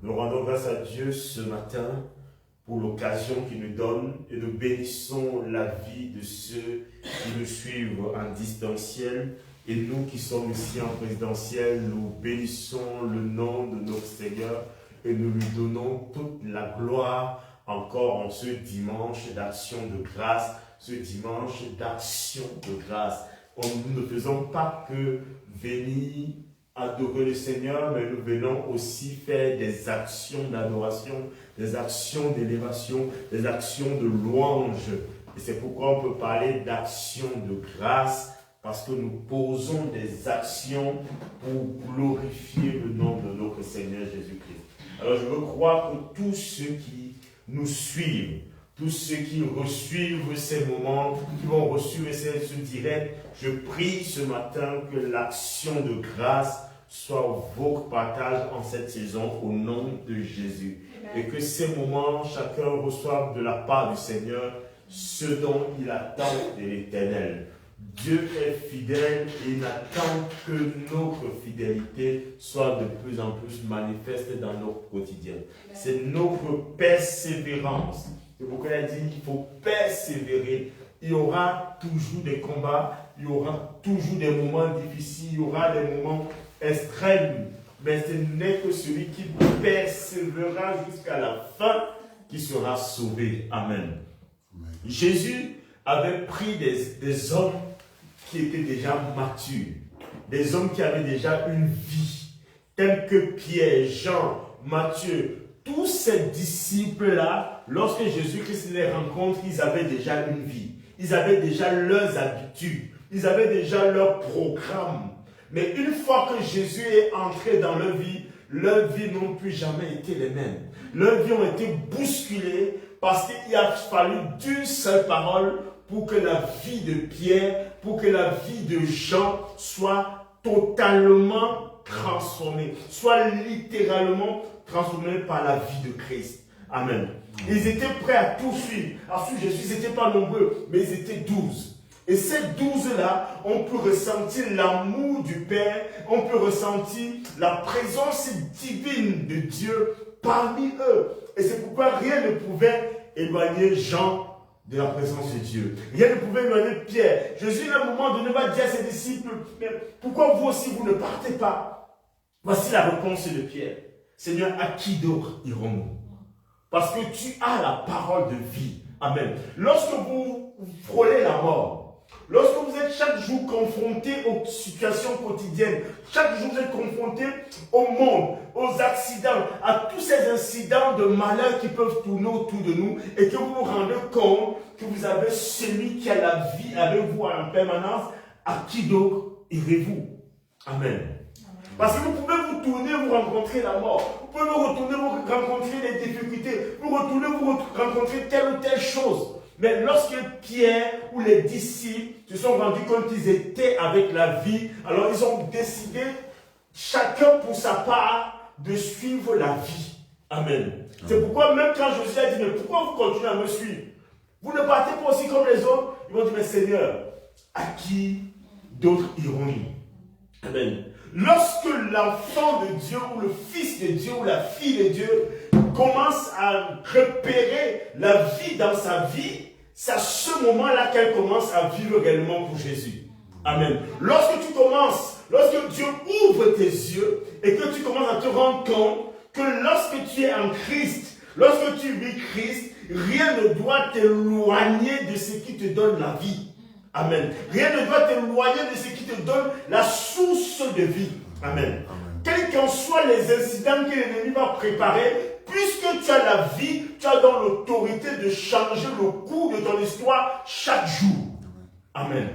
Nous rendons grâce à Dieu ce matin pour l'occasion qu'il nous donne et nous bénissons la vie de ceux qui nous suivent en distanciel. Et nous qui sommes ici en présentiel, nous bénissons le nom de notre Seigneur et nous lui donnons toute la gloire encore en ce dimanche d'action de grâce, ce dimanche d'action de grâce. Nous ne faisons pas que venir adorer le Seigneur, mais nous venons aussi faire des actions d'adoration, des actions d'élévation, des actions de louange. Et c'est pourquoi on peut parler d'action de grâce, parce que nous posons des actions pour glorifier le nom de notre Seigneur Jésus-Christ. Alors je veux croire que tous ceux qui nous suivent, tous ceux qui reçoivent ces moments, qui vont recevoir ce direct, je prie ce matin que l'action de grâce soit votre partage en cette saison au nom de Jésus. Amen. Et que ces moments, chacun reçoive de la part du Seigneur ce dont il attend de l'Éternel. Dieu est fidèle et il attend que notre fidélité soit de plus en plus manifeste dans notre quotidien. C'est notre persévérance. C'est pourquoi il a dit qu'il faut persévérer. Il y aura toujours des combats, il y aura toujours des moments difficiles, il y aura des moments extrêmes. Mais ce n'est que celui qui persévérera jusqu'à la fin qui sera sauvé. Amen. Amen. Jésus avait pris des hommes qui étaient déjà matures, des hommes qui avaient déjà une vie, tels que Pierre, Jean, Matthieu, tous ces disciples-là, lorsque Jésus-Christ les rencontre, ils avaient déjà une vie, ils avaient déjà leurs habitudes, ils avaient déjà leur programme. Mais une fois que Jésus est entré dans leur vie n'ont plus jamais été les mêmes. Leurs vies ont été bousculées parce qu'il a fallu d'une seule parole pour que la vie de Pierre, pour que la vie de Jean soit totalement transformée, soit littéralement transformée par la vie de Christ. Amen. Ils étaient prêts à tout suivre. À suivre Jésus, ils n'étaient pas nombreux, mais ils étaient 12. Et ces 12-là, on peut ressentir l'amour du Père, on peut ressentir la présence divine de Dieu parmi eux. Et c'est pourquoi rien ne pouvait éloigner Jean de la présence de Dieu. Rien ne pouvait éloigner Pierre. Jésus, à un moment donné, va dire à ses disciples, mais pourquoi vous aussi, vous ne partez pas? Voici la réponse de Pierre. Seigneur, à qui d'autre irons-nous? Parce que tu as la parole de vie. Amen. Lorsque vous frôlez la mort, lorsque vous êtes chaque jour confronté aux situations quotidiennes, chaque jour vous êtes confronté au monde, aux accidents, à tous ces incidents de malheur qui peuvent tourner autour de nous et que vous vous rendez compte que vous avez celui qui a la vie avec vous en permanence, à qui d'autre irez-vous? Amen. Parce que vous pouvez vous tourner, vous rencontrer la mort. Vous pouvez vous retourner, vous rencontrer des difficultés. Vous retournez, vous rencontrer telle ou telle chose. Mais lorsque Pierre ou les disciples se sont rendus compte qu'ils étaient avec la vie, alors ils ont décidé, chacun pour sa part, de suivre la vie. Amen. C'est pourquoi même quand Jésus a dit, mais pourquoi vous continuez à me suivre? Vous ne partez pas aussi comme les autres? Ils vont dire, mais Seigneur, à qui d'autres irons-nous? Amen. Lorsque l'enfant de Dieu ou le fils de Dieu ou la fille de Dieu commence à repérer la vie dans sa vie, c'est à ce moment-là qu'elle commence à vivre réellement pour Jésus. Amen. Lorsque Dieu ouvre tes yeux et que tu commences à te rendre compte que lorsque tu es en Christ, lorsque tu vis Christ, rien ne doit t'éloigner de ce qui te donne la vie. Amen. Rien ne doit t'éloigner de ce qui te donne la source de vie. Amen. Quels qu'en soient les incidents que l'ennemi va préparer, puisque tu as la vie, tu as donc l'autorité de changer le cours de ton histoire chaque jour. Amen.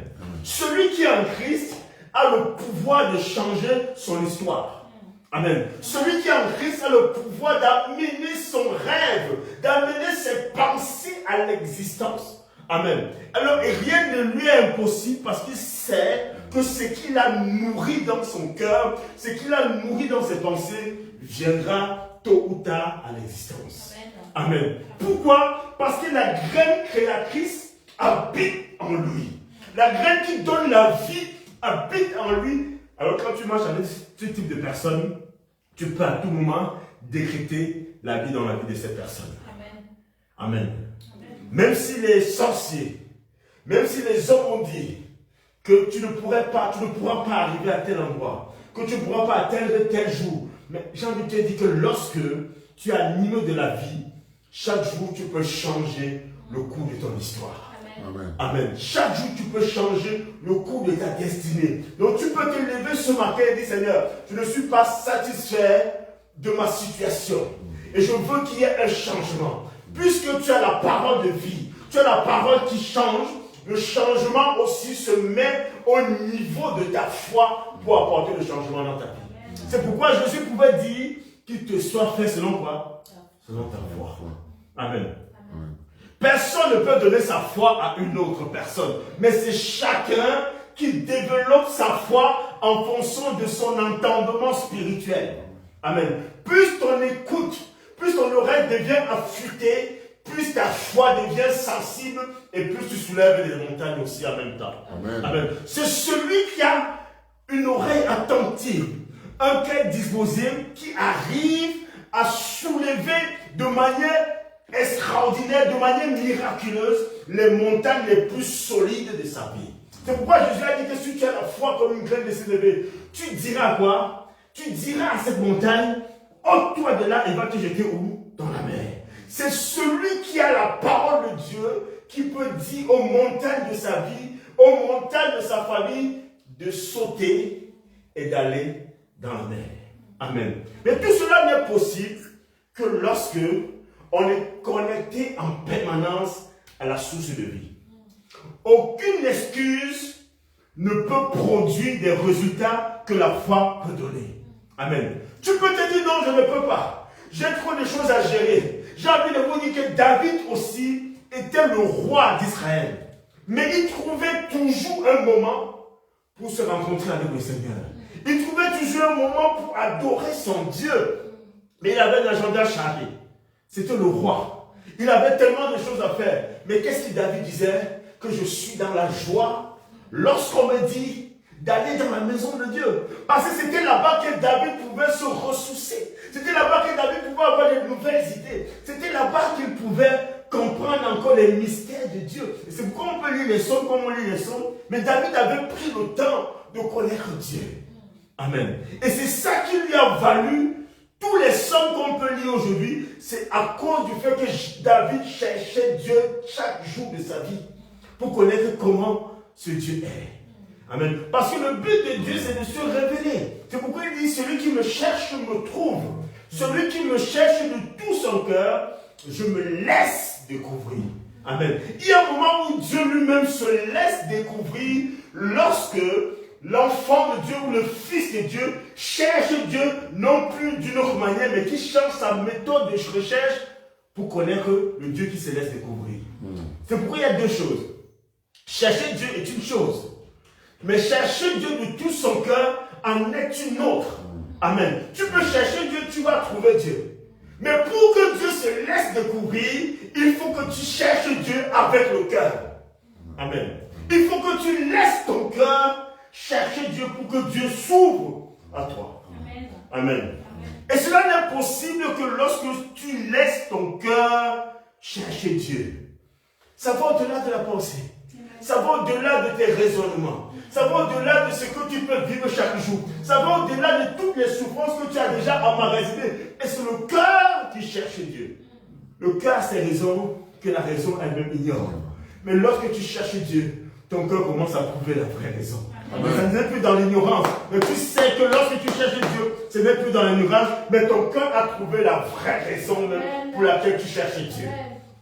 Celui qui est en Christ a le pouvoir de changer son histoire. Amen. Celui qui est en Christ a le pouvoir d'amener son rêve, d'amener ses pensées à l'existence. Amen. Alors, rien ne lui est impossible parce qu'il sait que ce qu'il a nourri dans son cœur, ce qu'il a nourri dans ses pensées, viendra tôt ou tard à l'existence. Amen. Amen. Pourquoi? Parce que la graine créatrice habite en lui. La graine qui donne la vie habite en lui. Alors, quand tu marches avec ce type de personne, tu peux à tout moment décréter la vie dans la vie de cette personne. Amen. Amen. Même si les sorciers, même si les hommes ont dit que tu ne pourras pas arriver à tel endroit, que tu ne pourras pas atteindre tel jour, mais j'ai envie de te dire que lorsque tu as animé de la vie, chaque jour tu peux changer le cours de ton histoire. Amen. Amen. Chaque jour, tu peux changer le cours de ta destinée. Donc, tu peux te lever ce matin et dire, Seigneur, je ne suis pas satisfait de ma situation. Et je veux qu'il y ait un changement. Puisque tu as la parole de vie, tu as la parole qui change, le changement aussi se met au niveau de ta foi pour apporter le changement dans ta vie. C'est pourquoi Jésus pouvait dire qu'il te soit fait selon quoi? Selon ta foi. Amen. Personne ne peut donner sa foi à une autre personne. Mais c'est chacun qui développe sa foi en fonction de son entendement spirituel. Amen. Plus ton écoute, plus ton oreille devient affûtée, plus ta foi devient sensible et plus tu soulèves les montagnes aussi en même temps. Amen. Amen. C'est celui qui a une oreille attentive, un cœur disposé, qui arrive à soulever de manière extraordinaire, de manière miraculeuse, les montagnes les plus solides de sa vie. C'est pourquoi Jésus a dit que si tu as la foi comme une graine de sénévé, tu diras quoi? Tu diras à cette montagne, ôte-toi de là et va te jeter où? Dans la mer. C'est celui qui a la parole de Dieu qui peut dire aux montagnes de sa vie, aux montagnes de sa famille, de sauter et d'aller dans la mer. Amen. Mais tout cela n'est possible que lorsque on est connecté en permanence à la source de vie. Aucune excuse ne peut produire des résultats que la foi peut donner. Amen. Tu peux te dire non, je ne peux pas. J'ai trop de choses à gérer. J'ai envie de vous dire que David aussi était le roi d'Israël. Mais il trouvait toujours un moment pour se rencontrer avec le Seigneur. Il trouvait toujours un moment pour adorer son Dieu. Mais il avait un agenda chargé. C'était le roi. Il avait tellement de choses à faire. Mais qu'est-ce que David disait? Que je suis dans la joie lorsqu'on me dit d'aller dans la maison de Dieu. Parce que c'était là-bas que David pouvait se ressourcer. C'était là-bas que David pouvait avoir de nouvelles idées. C'était là-bas qu'il pouvait comprendre encore les mystères de Dieu. Et c'est pourquoi on peut lire les psaumes comme on lit les psaumes. Mais David avait pris le temps de connaître Dieu. Amen. Et c'est ça qui lui a valu tous les psaumes qu'on peut lire aujourd'hui. C'est à cause du fait que David cherchait Dieu chaque jour de sa vie pour connaître comment ce Dieu est. Amen. Parce que le but de Dieu, c'est de se révéler. C'est pourquoi il dit, celui qui me cherche me trouve. Celui qui me cherche de tout son cœur, je me laisse découvrir. Amen. Il y a un moment où Dieu lui-même se laisse découvrir lorsque l'enfant de Dieu ou le fils de Dieu cherche Dieu non plus d'une autre manière, mais qui change sa méthode de recherche pour connaître le Dieu qui se laisse découvrir. C'est pourquoi il y a deux choses. Chercher Dieu est une chose. Mais chercher Dieu de tout son cœur en est une autre. Amen. Tu peux chercher Dieu, tu vas trouver Dieu. Mais pour que Dieu se laisse découvrir, il faut que tu cherches Dieu avec le cœur. Amen. Il faut que tu laisses ton cœur chercher Dieu pour que Dieu s'ouvre à toi. Amen. Amen. Et cela n'est possible que lorsque tu laisses ton cœur chercher Dieu. Ça va au-delà de la pensée. Ça va au-delà de tes raisonnements. Ça va au-delà de ce que tu peux vivre chaque jour. Ça va au-delà de toutes les souffrances que tu as déjà emmagasinées. Et c'est le cœur qui cherche Dieu. Le cœur a ses raisons que la raison elle-même ignore. Mais lorsque tu cherches Dieu, ton cœur commence à trouver la vraie raison. Ce n'est plus dans l'ignorance. Mais tu sais que lorsque tu cherches Dieu, ce n'est plus dans l'ignorance, mais ton cœur a trouvé la vraie raison même pour laquelle tu cherches Dieu.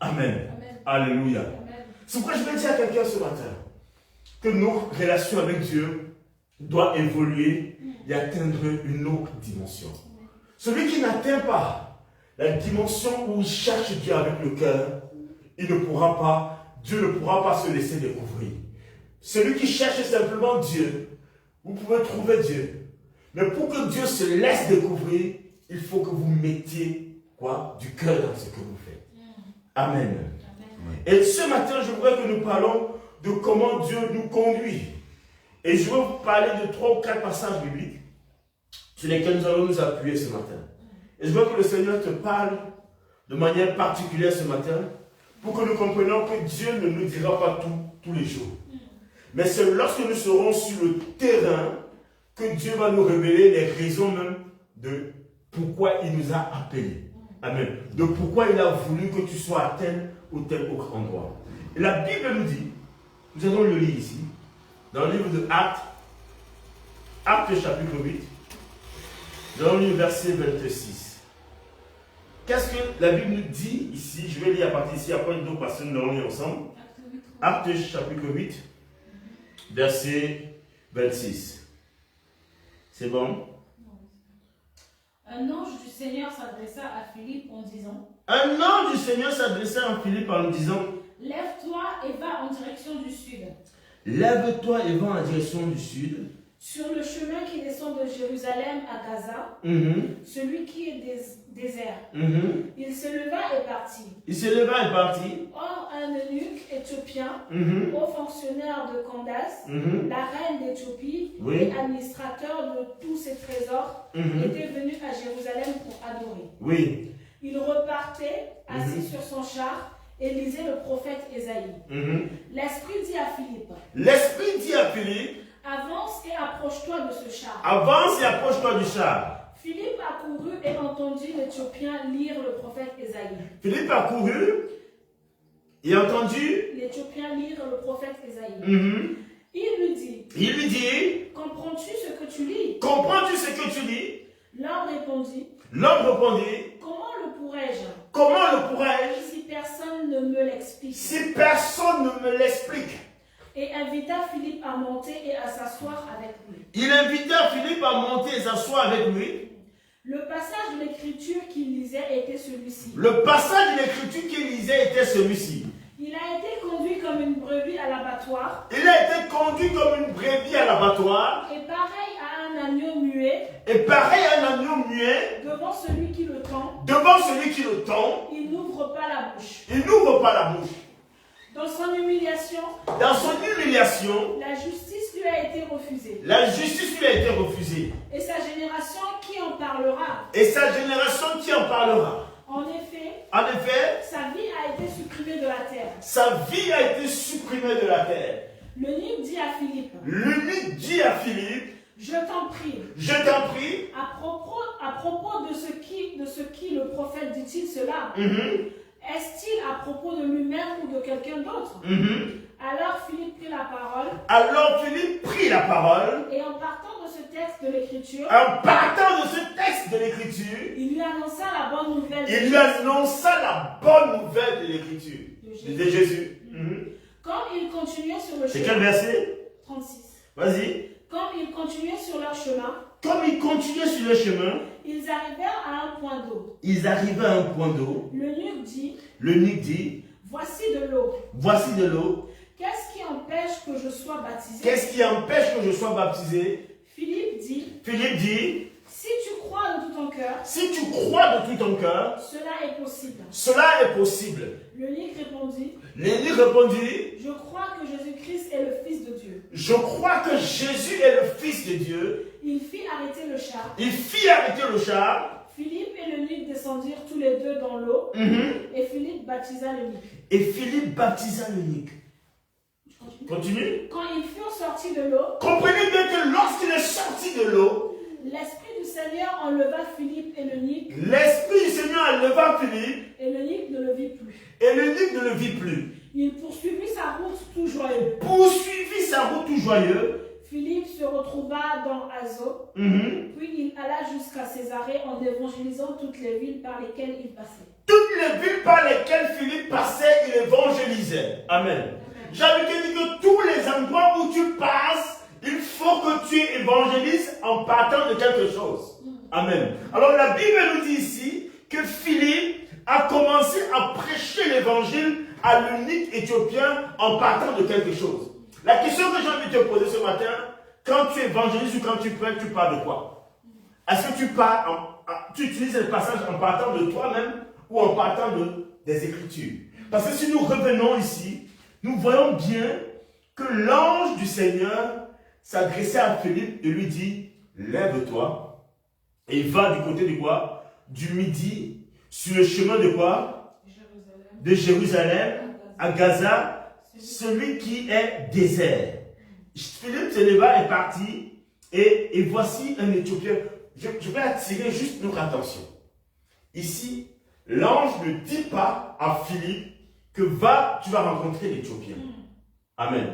Amen. Alléluia. C'est pourquoi je vais dire à quelqu'un ce matin que nos relations avec Dieu doivent évoluer et atteindre une autre dimension. Celui qui n'atteint pas la dimension où il cherche Dieu avec le cœur, Dieu ne pourra pas se laisser découvrir. Celui qui cherche simplement Dieu, vous pouvez trouver Dieu. Mais pour que Dieu se laisse découvrir, il faut que vous mettiez du cœur dans ce que vous faites. Amen. Et ce matin, je voudrais que nous parlons de comment Dieu nous conduit. Et je vais vous parler de 3 ou 4 passages bibliques sur lesquels nous allons nous appuyer ce matin. Et je veux que le Seigneur te parle de manière particulière ce matin pour que nous comprenions que Dieu ne nous dira pas tout tous les jours. Mais c'est lorsque nous serons sur le terrain que Dieu va nous révéler les raisons même de pourquoi il nous a appelés. Amen. De pourquoi il a voulu que tu sois à tel ou tel autre endroit. Et la Bible nous dit, nous allons le lire ici, dans le livre de Actes, Actes chapitre 8, dans le verset 26. Qu'est-ce que la Bible nous dit ici? Je vais lire à partir d'ici, après nous passons nous allons lire ensemble. Actes chapitre 8, verset 26. C'est bon? Un ange du Seigneur s'adressa à Philippe en disant, Un ange du Seigneur s'adressa à Philippe en disant, lève-toi et va en direction du sud, lève-toi et va en direction du sud, sur le chemin qui descend de Jérusalem à Gaza, celui qui est désert. Il se leva et partit. Il se leva et partit. Or, un eunuque éthiopien, haut fonctionnaire de Candace, la reine d'Éthiopie, et administrateur de tous ses trésors, était venu à Jérusalem pour adorer. Oui. Il repartait, assis sur son char, et lisait le prophète Ésaïe. L'Esprit dit à Philippe, L'Esprit dit à Philippe, avance et approche-toi de ce char. avance et approche-toi du char. Philippe accourut et entendit l'Éthiopien lire le prophète Ésaïe. Philippe a couru et a entendu L'Éthiopien lire le prophète Ésaïe. Il lui dit, comprends-tu ce que tu lis? comprends-tu ce que tu lis? L'homme répondit, comment le pourrais-je? Comment le pourrais-je Si personne ne me l'explique. si personne ne me l'explique? Et invita Philippe à monter et à s'asseoir avec lui. Il invita Philippe à monter et s'asseoir avec lui. Le passage de l'écriture qu'il lisait était celui-ci. Le passage de l'écriture qu'il lisait était celui-ci. Il a été conduit comme une brebis à l'abattoir. Il a été conduit comme une brebis à l'abattoir. Et pareil à un agneau muet. Et pareil à un agneau muet. Devant celui qui le tend. Devant celui qui le tend. Il n'ouvre pas la bouche. Il n'ouvre pas la bouche. Dans son humiliation. Dans son humiliation. La justice lui a été refusée. La justice lui a été refusée. Et sa génération qui en parlera? Et sa génération qui en parlera? En effet, sa vie a été supprimée de la terre. Sa vie a été supprimée de la terre. L'eunuque dit à Philippe. L'eunuque dit à Philippe. Je t'en prie. Je t'en prie. À propos de ce qui le prophète dit-il cela? Est-il à propos de lui-même ou de quelqu'un d'autre? Alors Philippe prit la parole. Et en partant de ce texte de l'écriture. Il lui annonça la bonne nouvelle. De l'écriture. De Jésus. Comme il continuait sur le chemin. C'est quel verset? 36. Vas-y. Comme ils continuaient sur leur chemin. Ils arrivèrent à un point d'eau. L'eunuque dit. Voici de l'eau. Qu'est-ce qui empêche que je sois baptisé? Philippe dit. Si tu crois de tout ton cœur. Cela est possible. L'eunuque répondit. Je crois que Jésus-Christ est le Fils de Dieu. Il fit arrêter le char. Philippe et l'eunuque descendirent tous les deux dans l'eau. Et Philippe baptisa l'eunuque. Continue. Quand ils furent sortis de l'eau. Comprenez bien que lorsqu'il est sorti de l'eau. L'Esprit du Seigneur enleva Philippe et l'eunuque. Et l'eunuque ne le vit plus. Il poursuivit sa route tout joyeux. Philippe se retrouva dans Azo. Puis il alla jusqu'à Césarée en évangélisant toutes les villes par lesquelles il passait. Toutes les villes par lesquelles Philippe passait, il évangélisait. Amen. J'avais dit que tous les endroits où tu passes, il faut que tu évangélises en partant de quelque chose. Amen. Alors la Bible nous dit ici que Philippe a commencé à prêcher l'évangile à l'eunuque éthiopien en partant de quelque chose. La question que j'ai envie de te poser ce matin, quand tu évangélises ou quand tu prêches, tu parles de quoi? Est-ce que tu utilises le passage en partant de toi-même ou en partant des Écritures? Parce que si nous revenons ici, nous voyons bien que l'ange du Seigneur s'adressait à Philippe et lui dit, lève-toi et va du côté de quoi? du Midi, sur le chemin de quoi? De Jérusalem à Gaza, celui qui est désert. Philippe se leva et partit, et voici un Éthiopien. Je vais attirer juste notre attention. Ici, l'ange ne dit pas à Philippe que tu vas rencontrer l'Éthiopien. Amen.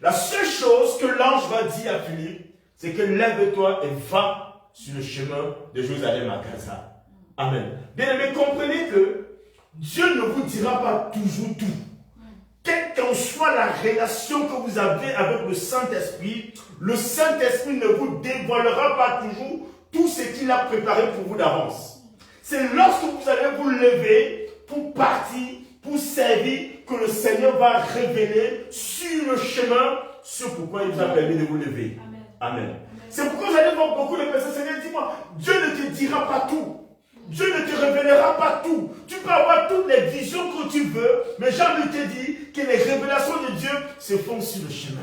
La seule chose que l'ange va dire à Philippe, c'est que lève-toi et va sur le chemin de Jérusalem à Gaza. Amen. Bien aimé, comprenez que Dieu ne vous dira pas toujours tout. Quelle qu'en soit la relation que vous avez avec le Saint-Esprit ne vous dévoilera pas toujours tout ce qu'il a préparé pour vous d'avance. C'est lorsque vous allez vous lever pour partir, pour servir, que le Seigneur va révéler sur le chemin ce pourquoi il vous a permis de vous lever. Amen. Amen. C'est pourquoi vous allez voir beaucoup de personnes. Seigneur, dis-moi, Dieu ne te dira pas tout. Dieu ne te révélera pas tout. Tu peux avoir toutes les visions que tu veux, mais j'ai envie de te dire que les révélations de Dieu se font sur le chemin.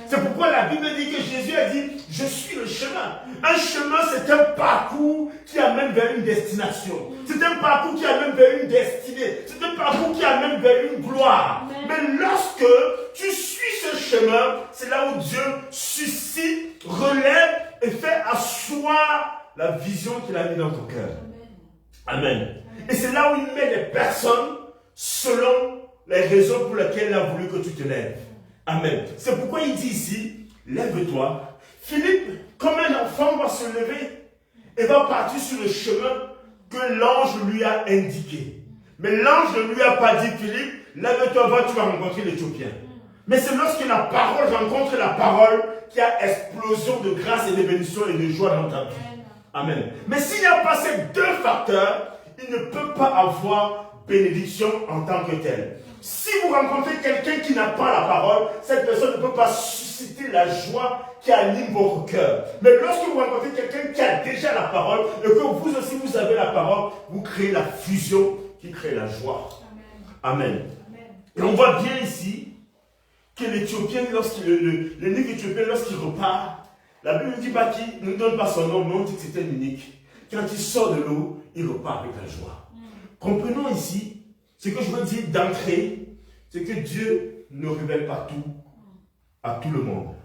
C'est pourquoi la Bible dit que Jésus a dit, je suis le chemin. Un chemin, c'est un parcours qui amène vers une destination. C'est un parcours qui amène vers une destinée. C'est un parcours qui amène vers une gloire. Amen. Mais lorsque tu suis ce chemin, c'est là où Dieu suscite, relève et fait asseoir la vision qu'il a mis dans ton cœur. Amen. Et c'est là où il met les personnes selon les raisons pour lesquelles il a voulu que tu te lèves. Amen. C'est pourquoi il dit ici, lève-toi. Philippe, comme un enfant, va se lever et va partir sur le chemin que l'ange lui a indiqué. Mais l'ange ne lui a pas dit, Philippe, lève-toi, va, tu vas rencontrer l'Éthiopien. Mais c'est lorsque la parole rencontre la parole qu'il y a explosion de grâce et de bénédiction et de joie dans ta vie. Amen. Mais s'il n'y a pas ces deux facteurs, il ne peut pas avoir bénédiction en tant que tel. Si vous rencontrez quelqu'un qui n'a pas la parole, cette personne ne peut pas susciter la joie qui anime votre cœur. Mais lorsque vous rencontrez quelqu'un qui a déjà la parole et que vous aussi vous avez la parole, vous créez la fusion qui crée la joie. Amen. Amen. Et on voit bien ici que l'Éthiopien, l'eunuque éthiopien, lorsqu'il repart, la Bible ne dit pas qu'il ne donne pas son nom, mais on dit que c'était un unique. Quand il sort de l'eau, il repart avec la joie. Comprenons ici, ce que je veux dire d'entrée, c'est que Dieu ne révèle pas tout à tout le monde.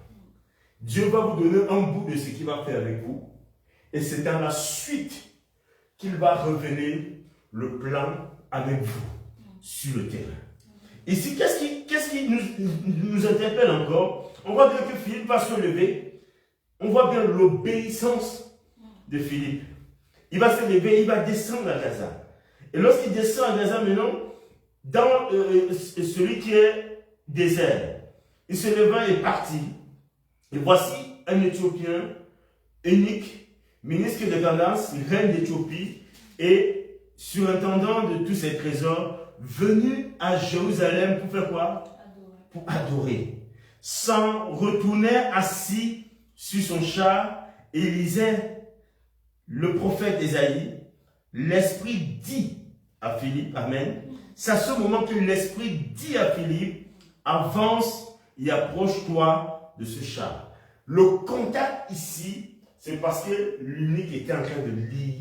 Dieu va vous donner un bout de ce qu'il va faire avec vous. Et c'est dans la suite qu'il va révéler le plan avec vous sur le terrain. Ici, qu'est-ce qui nous interpelle encore? On voit bien que Philippe va se lever. On voit bien l'obéissance de Philippe. Il va se lever, il va descendre à Gaza. Et lorsqu'il descend à Gaza maintenant, dans celui qui est désert, il se leva et partit. Et voici un Éthiopien unique, ministre de Candace, reine d'Éthiopie, et surintendant de tous ses trésors, venu à Jérusalem pour faire quoi? Pour adorer. S'en retournait assis sur son char et lisait le prophète Ésaïe. L'Esprit dit à Philippe, Amen. C'est à ce moment que l'Esprit dit à Philippe, avance et approche-toi de ce char. Le contact ici, c'est parce que l'unique était en train de lire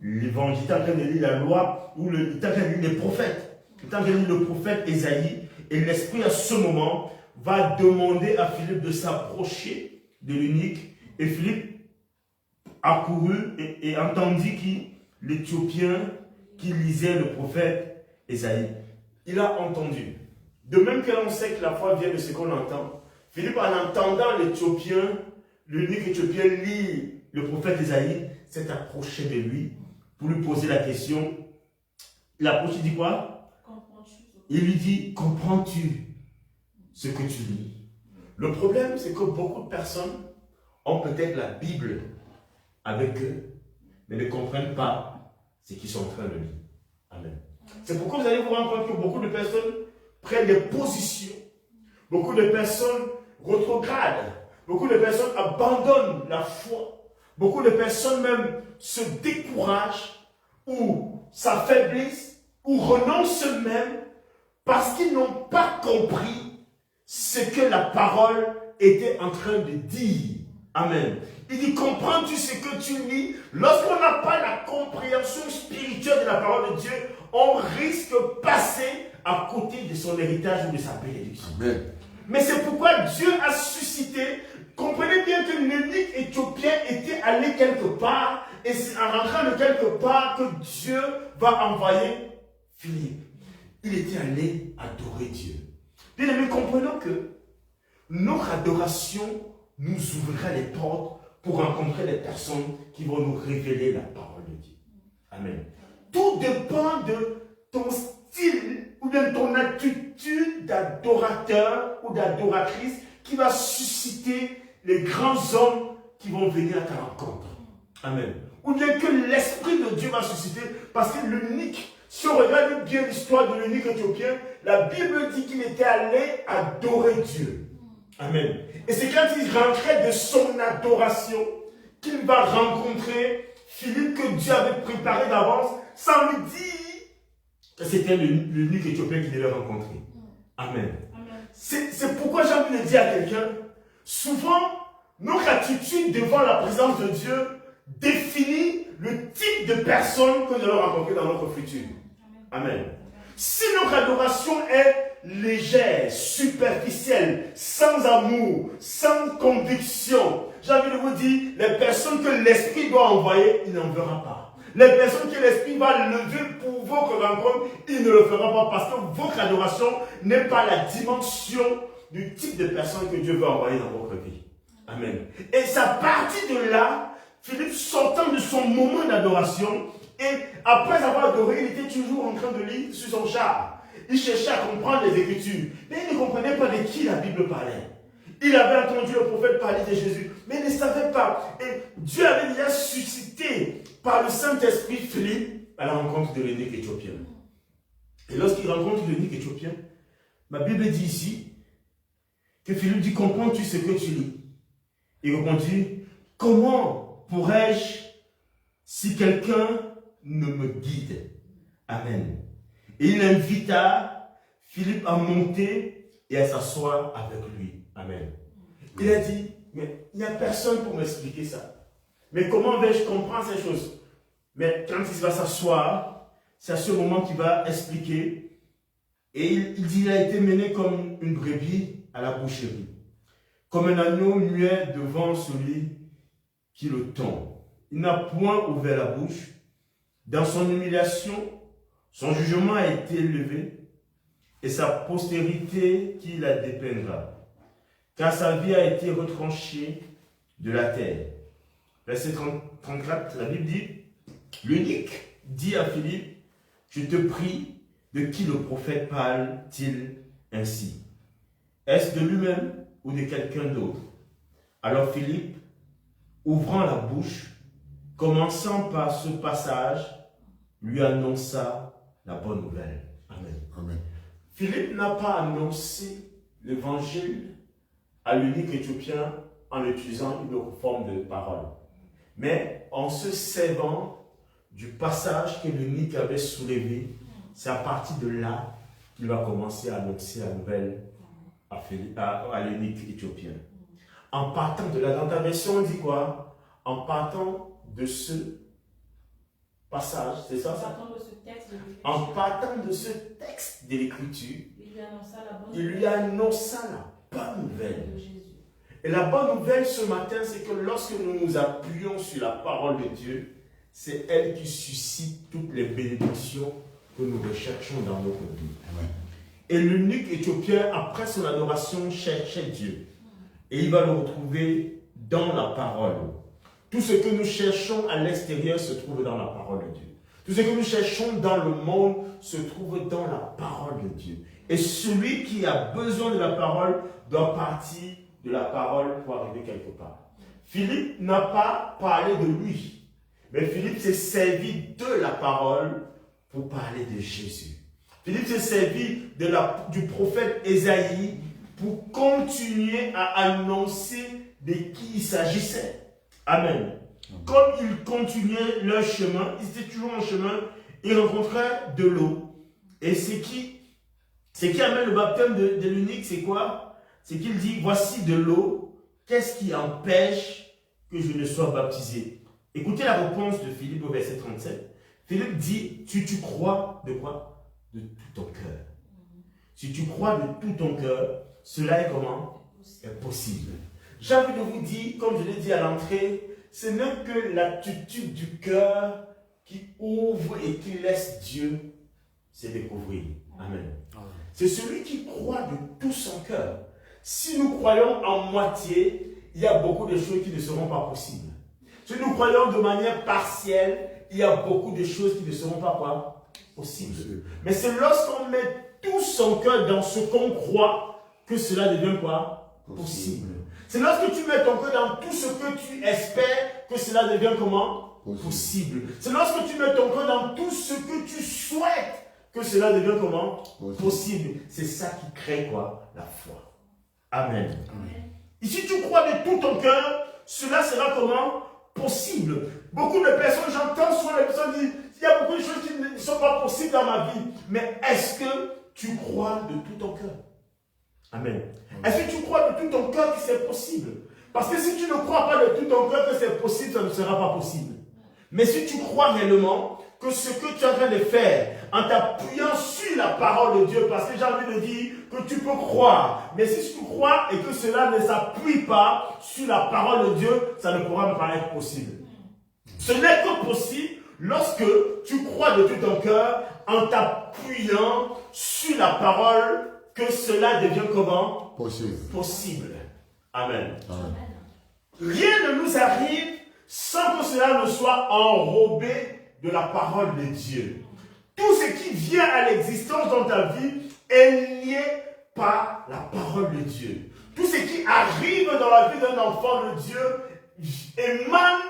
l'évangile, il était en train de lire la loi, ou il était en train de lire les prophètes. Il était en train de lire le prophète Ésaïe, et l'Esprit à ce moment va demander à Philippe de s'approcher de l'unique, et Philippe accourut et entendit qui? L'Éthiopien qui lisait le prophète Ésaïe. Il a entendu. De même que l'on sait que la foi vient de ce qu'on entend, Philippe, en entendant l'Éthiopien, l'unique Éthiopien lire le prophète Ésaïe, s'est approché de lui pour lui poser la question. Il approche, il dit quoi? Il lui dit, comprends-tu ce que tu lis? Le problème, c'est que beaucoup de personnes ont peut-être la Bible avec eux, mais ne comprennent pas ce qu'ils sont en train de lire. Amen. C'est pourquoi vous allez vous rendre compte que beaucoup de personnes prennent des positions. Beaucoup de personnes rétrogradent. Beaucoup de personnes abandonnent la foi. Beaucoup de personnes même se découragent ou s'affaiblissent ou renoncent même parce qu'ils n'ont pas compris ce que la parole était en train de dire. Amen. Il dit, comprends-tu ce que tu lis? Lorsqu'on n'a pas la compréhension spirituelle de la parole de Dieu, on risque de passer à côté de son héritage ou de sa bénédiction. Amen. Mais c'est pourquoi Dieu a suscité. Comprenez bien que l'eunuque éthiopien était allé quelque part, et c'est en rentrant de quelque part que Dieu va envoyer Philippe. Il était allé adorer Dieu. Bien aimés, comprenons que notre adoration nous ouvrira les portes pour rencontrer les personnes qui vont nous révéler la parole de Dieu. Amen. Tout dépend de ton style ou de ton attitude d'adorateur ou d'adoratrice qui va susciter les grands hommes qui vont venir à ta rencontre. Amen. Ou bien que l'Esprit de Dieu va susciter, parce que l'eunuque, si on regarde bien l'histoire de l'eunuque éthiopien, la Bible dit qu'il était allé adorer Dieu. Amen. Et c'est quand il rentrait de son adoration qu'il va rencontrer Philippe que Dieu avait préparé d'avance sans lui dire que c'était l'eunuque éthiopien qu'il devait rencontrer. Amen. C'est pourquoi j'ai envie de dire à quelqu'un, souvent, notre attitude devant la présence de Dieu définit le type de personne que nous allons rencontrer dans notre futur. Amen. Si notre adoration est légère, superficielle, sans amour, sans conviction, j'ai envie de vous dire, les personnes que l'Esprit doit envoyer, il n'en verra pas. Les personnes que l'Esprit va lever pour votre rencontre, il ne le fera pas parce que votre adoration n'est pas la dimension du type de personne que Dieu veut envoyer dans votre vie. Amen. Et c'est à partir de là, Philippe sortant de son moment d'adoration, et après avoir adoré, il était toujours en train de lire sur son char. Il cherchait à comprendre les Écritures, mais il ne comprenait pas de qui la Bible parlait. Il avait entendu le prophète parler de Jésus, mais il ne savait pas. Et Dieu avait déjà suscité par le Saint-Esprit Philippe à la rencontre de l'eunuque éthiopien. Et lorsqu'il rencontre l'eunuque éthiopien, ma Bible dit ici que Philippe dit, comprends-tu ce que tu lis? Il répondit, comment pourrais-je si quelqu'un ne me guide? Amen. Et il invita Philippe à monter et à s'asseoir avec lui. Amen. Il a dit, mais il n'y a personne pour m'expliquer ça. Mais comment vais-je comprendre ces choses? Mais quand il va s'asseoir, c'est à ce moment qu'il va expliquer. Et il dit, il a été mené comme une brebis à la boucherie, comme un agneau muet devant celui qui le tond. Il n'a point ouvert la bouche. Dans son humiliation, son jugement a été élevé, et sa postérité qui la dépeindra, car sa vie a été retranchée de la terre. Verset 34, la Bible dit, l'eunuque dit à Philippe, je te prie, de qui le prophète parle-t-il ainsi? Est-ce de lui-même ou de quelqu'un d'autre? Alors Philippe, ouvrant la bouche, commençant par ce passage, lui annonça la bonne nouvelle. Amen. Amen. Philippe n'a pas annoncé l'évangile à l'eunuque éthiopien en utilisant une autre forme de parole, mais en se servant du passage que l'eunuque avait soulevé. C'est à partir de là qu'il va commencer à annoncer la nouvelle à l'eunuque éthiopien. En partant de là, dans ta version, on dit quoi? En partant de ce passage, c'est ça? En partant de ce texte de l'Écriture, il lui annonça la bonne nouvelle. Et la bonne nouvelle ce matin, c'est que lorsque nous nous appuyons sur la parole de Dieu, c'est elle qui suscite toutes les bénédictions que nous recherchons dans notre vie. Amen. Et l'eunuque éthiopien, après son adoration, cherchait Dieu. Et il va le retrouver dans la parole. Tout ce que nous cherchons à l'extérieur se trouve dans la parole de Dieu. Tout ce que nous cherchons dans le monde se trouve dans la parole de Dieu. Et celui qui a besoin de la parole doit partir de la parole pour arriver quelque part. Philippe n'a pas parlé de lui, mais Philippe s'est servi de la parole pour parler de Jésus. Philippe s'est servi du prophète Ésaïe pour continuer à annoncer de qui il s'agissait. Amen. Comme ils continuaient leur chemin, ils étaient toujours en chemin, ils rencontraient de l'eau. Et ce qui amène le baptême de l'eunuque, c'est quoi? C'est qu'il dit, voici de l'eau, qu'est-ce qui empêche que je ne sois baptisé? Écoutez la réponse de Philippe au verset 37. Philippe dit, tu crois de quoi? De tout ton cœur. Si tu crois de tout ton cœur, cela est comment? Est possible. J'ai envie de vous dire, comme je l'ai dit à l'entrée, ce n'est que l'attitude du cœur qui ouvre et qui laisse Dieu se découvrir. Amen. C'est celui qui croit de tout son cœur. Si nous croyons en moitié, il y a beaucoup de choses qui ne seront pas possibles. Si nous croyons de manière partielle, il y a beaucoup de choses qui ne seront pas quoi? Possibles. Mais c'est lorsqu'on met tout son cœur dans ce qu'on croit que cela devient quoi? Possible. C'est lorsque tu mets ton cœur dans tout ce que tu espères que cela devient comment? Possible. C'est lorsque tu mets ton cœur dans tout ce que tu souhaites que cela devient comment? Possible. C'est ça qui crée quoi? La foi. Amen. Amen. Et si tu crois de tout ton cœur, cela sera comment? Possible. Beaucoup de personnes, j'entends souvent les personnes dire, il y a beaucoup de choses qui ne sont pas possibles dans ma vie. Mais est-ce que tu crois de tout ton cœur? Amen. Est-ce que tu crois de tout ton cœur que c'est possible? Parce que si tu ne crois pas de tout ton cœur que c'est possible, ça ne sera pas possible. Mais si tu crois réellement que ce que tu es en train de faire, en t'appuyant sur la parole de Dieu, parce que j'ai envie de dire que tu peux croire, mais si tu crois et que cela ne s'appuie pas sur la parole de Dieu, ça ne pourra pas être possible. Ce n'est que possible lorsque tu crois de tout ton cœur en t'appuyant sur la parole, que cela devient comment? Possible. Amen. Amen. Rien ne nous arrive sans que cela ne soit enrobé de la parole de Dieu. Tout ce qui vient à l'existence dans ta vie est lié par la parole de Dieu. Tout ce qui arrive dans la vie d'un enfant de Dieu émane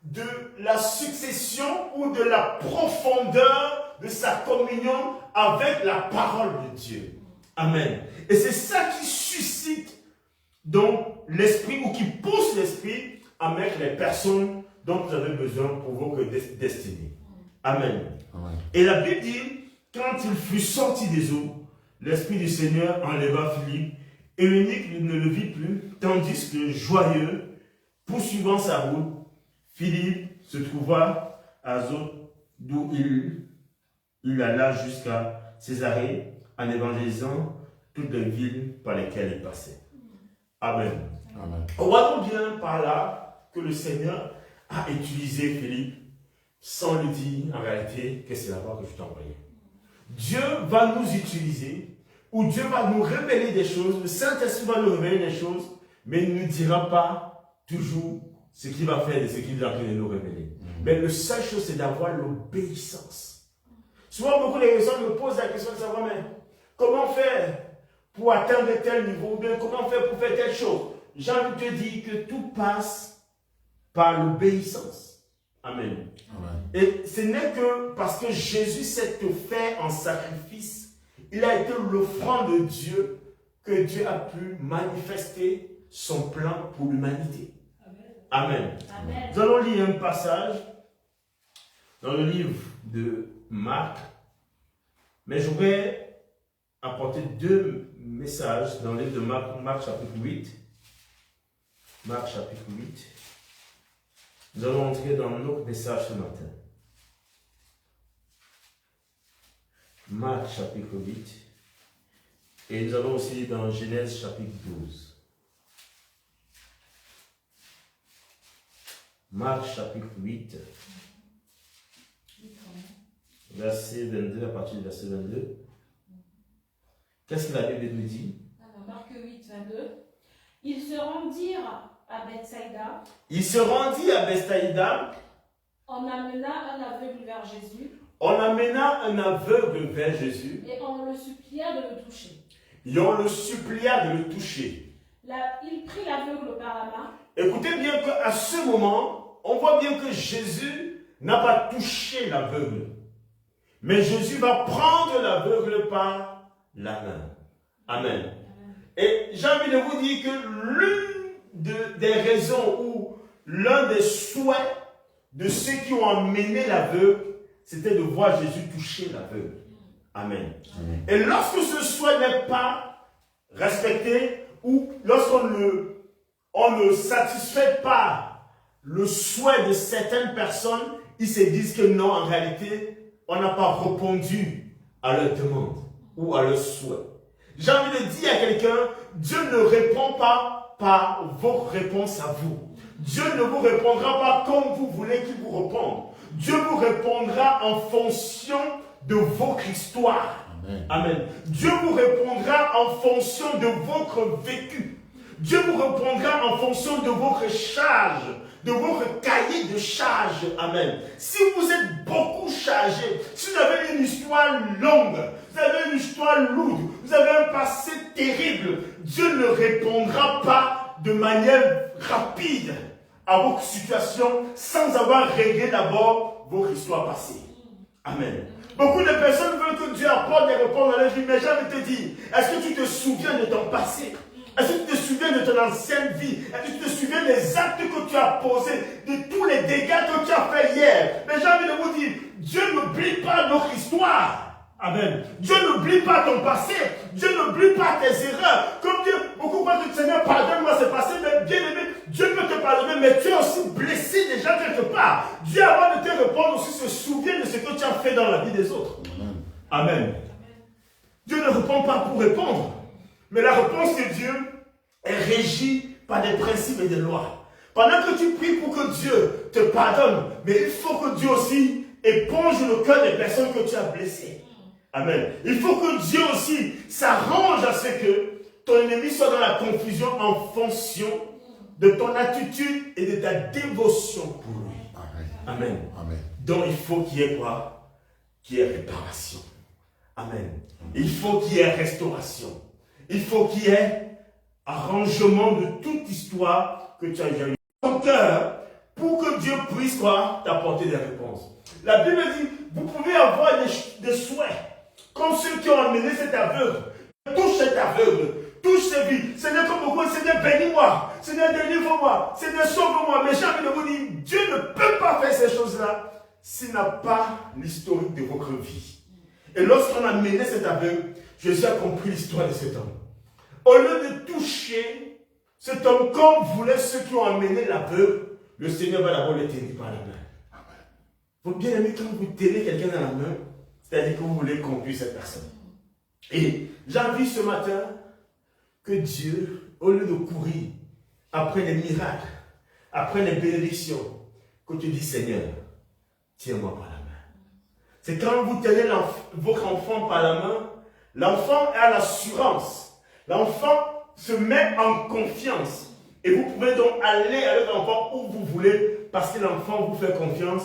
de la succession ou de la profondeur de sa communion avec la parole de Dieu. Amen. Et c'est ça qui suscite donc l'esprit ou qui pousse l'esprit à mettre les personnes dont vous avez besoin pour votre destinée. Amen. Amen. Et la Bible dit, quand il fut sorti des eaux, l'Esprit du Seigneur enleva Philippe et l'eunuque ne le vit plus, tandis que joyeux, poursuivant sa route, Philippe se trouva à Azote, d'où il alla jusqu'à Césarée, en évangélisant toutes les villes par lesquelles il passait. Amen. Amen. On voit donc bien par là que le Seigneur a utilisé Philippe sans lui dire en réalité que c'est là-bas que je t'ai envoyé. Dieu va nous utiliser, ou Dieu va nous révéler des choses, le Saint-Esprit va nous révéler des choses, mais il ne nous dira pas toujours ce qu'il va faire et ce qu'il est en train de nous révéler. Mais la seule chose, c'est d'avoir l'obéissance. Souvent, beaucoup de personnes me posent la question de savoir, mais comment faire pour atteindre tel niveau, ou bien comment faire pour faire telle chose? J'ai envie de te dire que tout passe par l'obéissance. Amen. Amen. Et ce n'est que parce que Jésus s'est offert en sacrifice, il a été l'offrande de Dieu, que Dieu a pu manifester son plan pour l'humanité. Amen. Amen. Nous allons lire un passage dans le livre de Marc, mais je voudrais apporter deux messages dans le livre de Marc chapitre 8. Marc chapitre 8. Nous allons entrer dans notre message ce matin. Marc chapitre 8. Et nous allons aussi dans Genèse chapitre 12. Marc chapitre 8. Verset 22, à partir du verset 22. Qu'est-ce que la Bible nous dit? Alors, Marc 8, 22. Ils se rendirent à Bethsaïda. Il se rendit à Bethsaïda. On amena un aveugle vers Jésus. On amena un aveugle vers Jésus. Et on le supplia de le toucher. Et on le supplia de le toucher. Il prit l'aveugle par la main. Écoutez bien qu'à ce moment, on voit bien que Jésus n'a pas touché l'aveugle. Mais Jésus va prendre l'aveugle par la main. Amen. Et j'ai envie de vous dire que l'une des raisons ou l'un des souhaits de ceux qui ont amené l'aveugle, c'était de voir Jésus toucher l'aveugle. Amen. Amen. Et lorsque ce souhait n'est pas respecté, ou lorsqu'on ne satisfait pas le souhait de certaines personnes, ils se disent que non, en réalité, on n'a pas répondu à leur demande ou à leur souhait. J'ai envie de dire à quelqu'un, Dieu ne répond pas par vos réponses à vous. Dieu ne vous répondra pas comme vous voulez qu'il vous réponde. Dieu vous répondra en fonction de votre histoire. Amen. Amen. Dieu vous répondra en fonction de votre vécu. Dieu vous répondra en fonction de votre charge, de votre cahier de charge. Amen. Si vous êtes beaucoup chargé, si vous avez une histoire longue, vous avez une histoire lourde, vous avez un passé terrible, Dieu ne répondra pas de manière rapide à votre situation sans avoir réglé d'abord votre histoire passée. Amen. Beaucoup de personnes veulent que Dieu apporte des réponses dans leur vie, mais j'ai envie de te dire, est-ce que tu te souviens de ton passé? Est-ce que tu te souviens de ton ancienne vie? Est-ce que tu te souviens des actes que tu as posés, de tous les dégâts que tu as fait hier? Mais j'ai envie de vous dire, Dieu n'oublie pas notre histoire. Amen. Dieu n'oublie pas ton passé. Dieu n'oublie pas tes erreurs. Comme Dieu, beaucoup pensent que Seigneur, pardonne-moi ce passé, mais bien aimé, Dieu peut te pardonner, mais tu es aussi blessé déjà quelque part. Dieu, avant de te répondre aussi, se souvient de ce que tu as fait dans la vie des autres. Amen. Amen. Dieu ne répond pas pour répondre, mais la réponse de Dieu est régie par des principes et des lois. Pendant que tu pries pour que Dieu te pardonne, mais il faut que Dieu aussi éponge le cœur des personnes que tu as blessées. Amen. Il faut que Dieu aussi s'arrange à ce que ton ennemi soit dans la confusion en fonction de ton attitude et de ta dévotion pour lui. Amen. Amen. Donc il faut qu'il y ait quoi? Qu'il y ait réparation. Amen. Il faut qu'il y ait restauration. Il faut qu'il y ait arrangement de toute histoire que tu as déjà eu dans ton cœur pour que Dieu puisse quoi? T'apporter des réponses. La Bible dit, vous pouvez avoir des souhaits comme ceux qui ont amené cet aveugle. Touche cet aveugle, touche ses vies. Seigneur, comme beaucoup, Seigneur, bénis-moi. Seigneur, délivre-moi. Seigneur, sauve-moi. Mais j'ai envie de vous dire, Dieu ne peut pas faire ces choses-là s'il n'a pas l'historique de votre vie. Et lorsqu'on a mené cet aveugle, Jésus a compris l'histoire de cet homme. Au lieu de toucher cet homme comme voulaient ceux qui ont amené l'aveugle, le Seigneur va d'abord le tenir par la main. Vous bien aimé, quand vous tenez quelqu'un dans la main, c'est-à-dire que vous voulez conduire cette personne. Et j'ai envie ce matin que Dieu, au lieu de courir après les miracles, après les bénédictions, que tu dis Seigneur, tiens-moi par la main. C'est quand vous tenez votre enfant par la main, l'enfant a l'assurance. L'enfant se met en confiance. Et vous pouvez donc aller avec l'enfant où vous voulez parce que l'enfant vous fait confiance.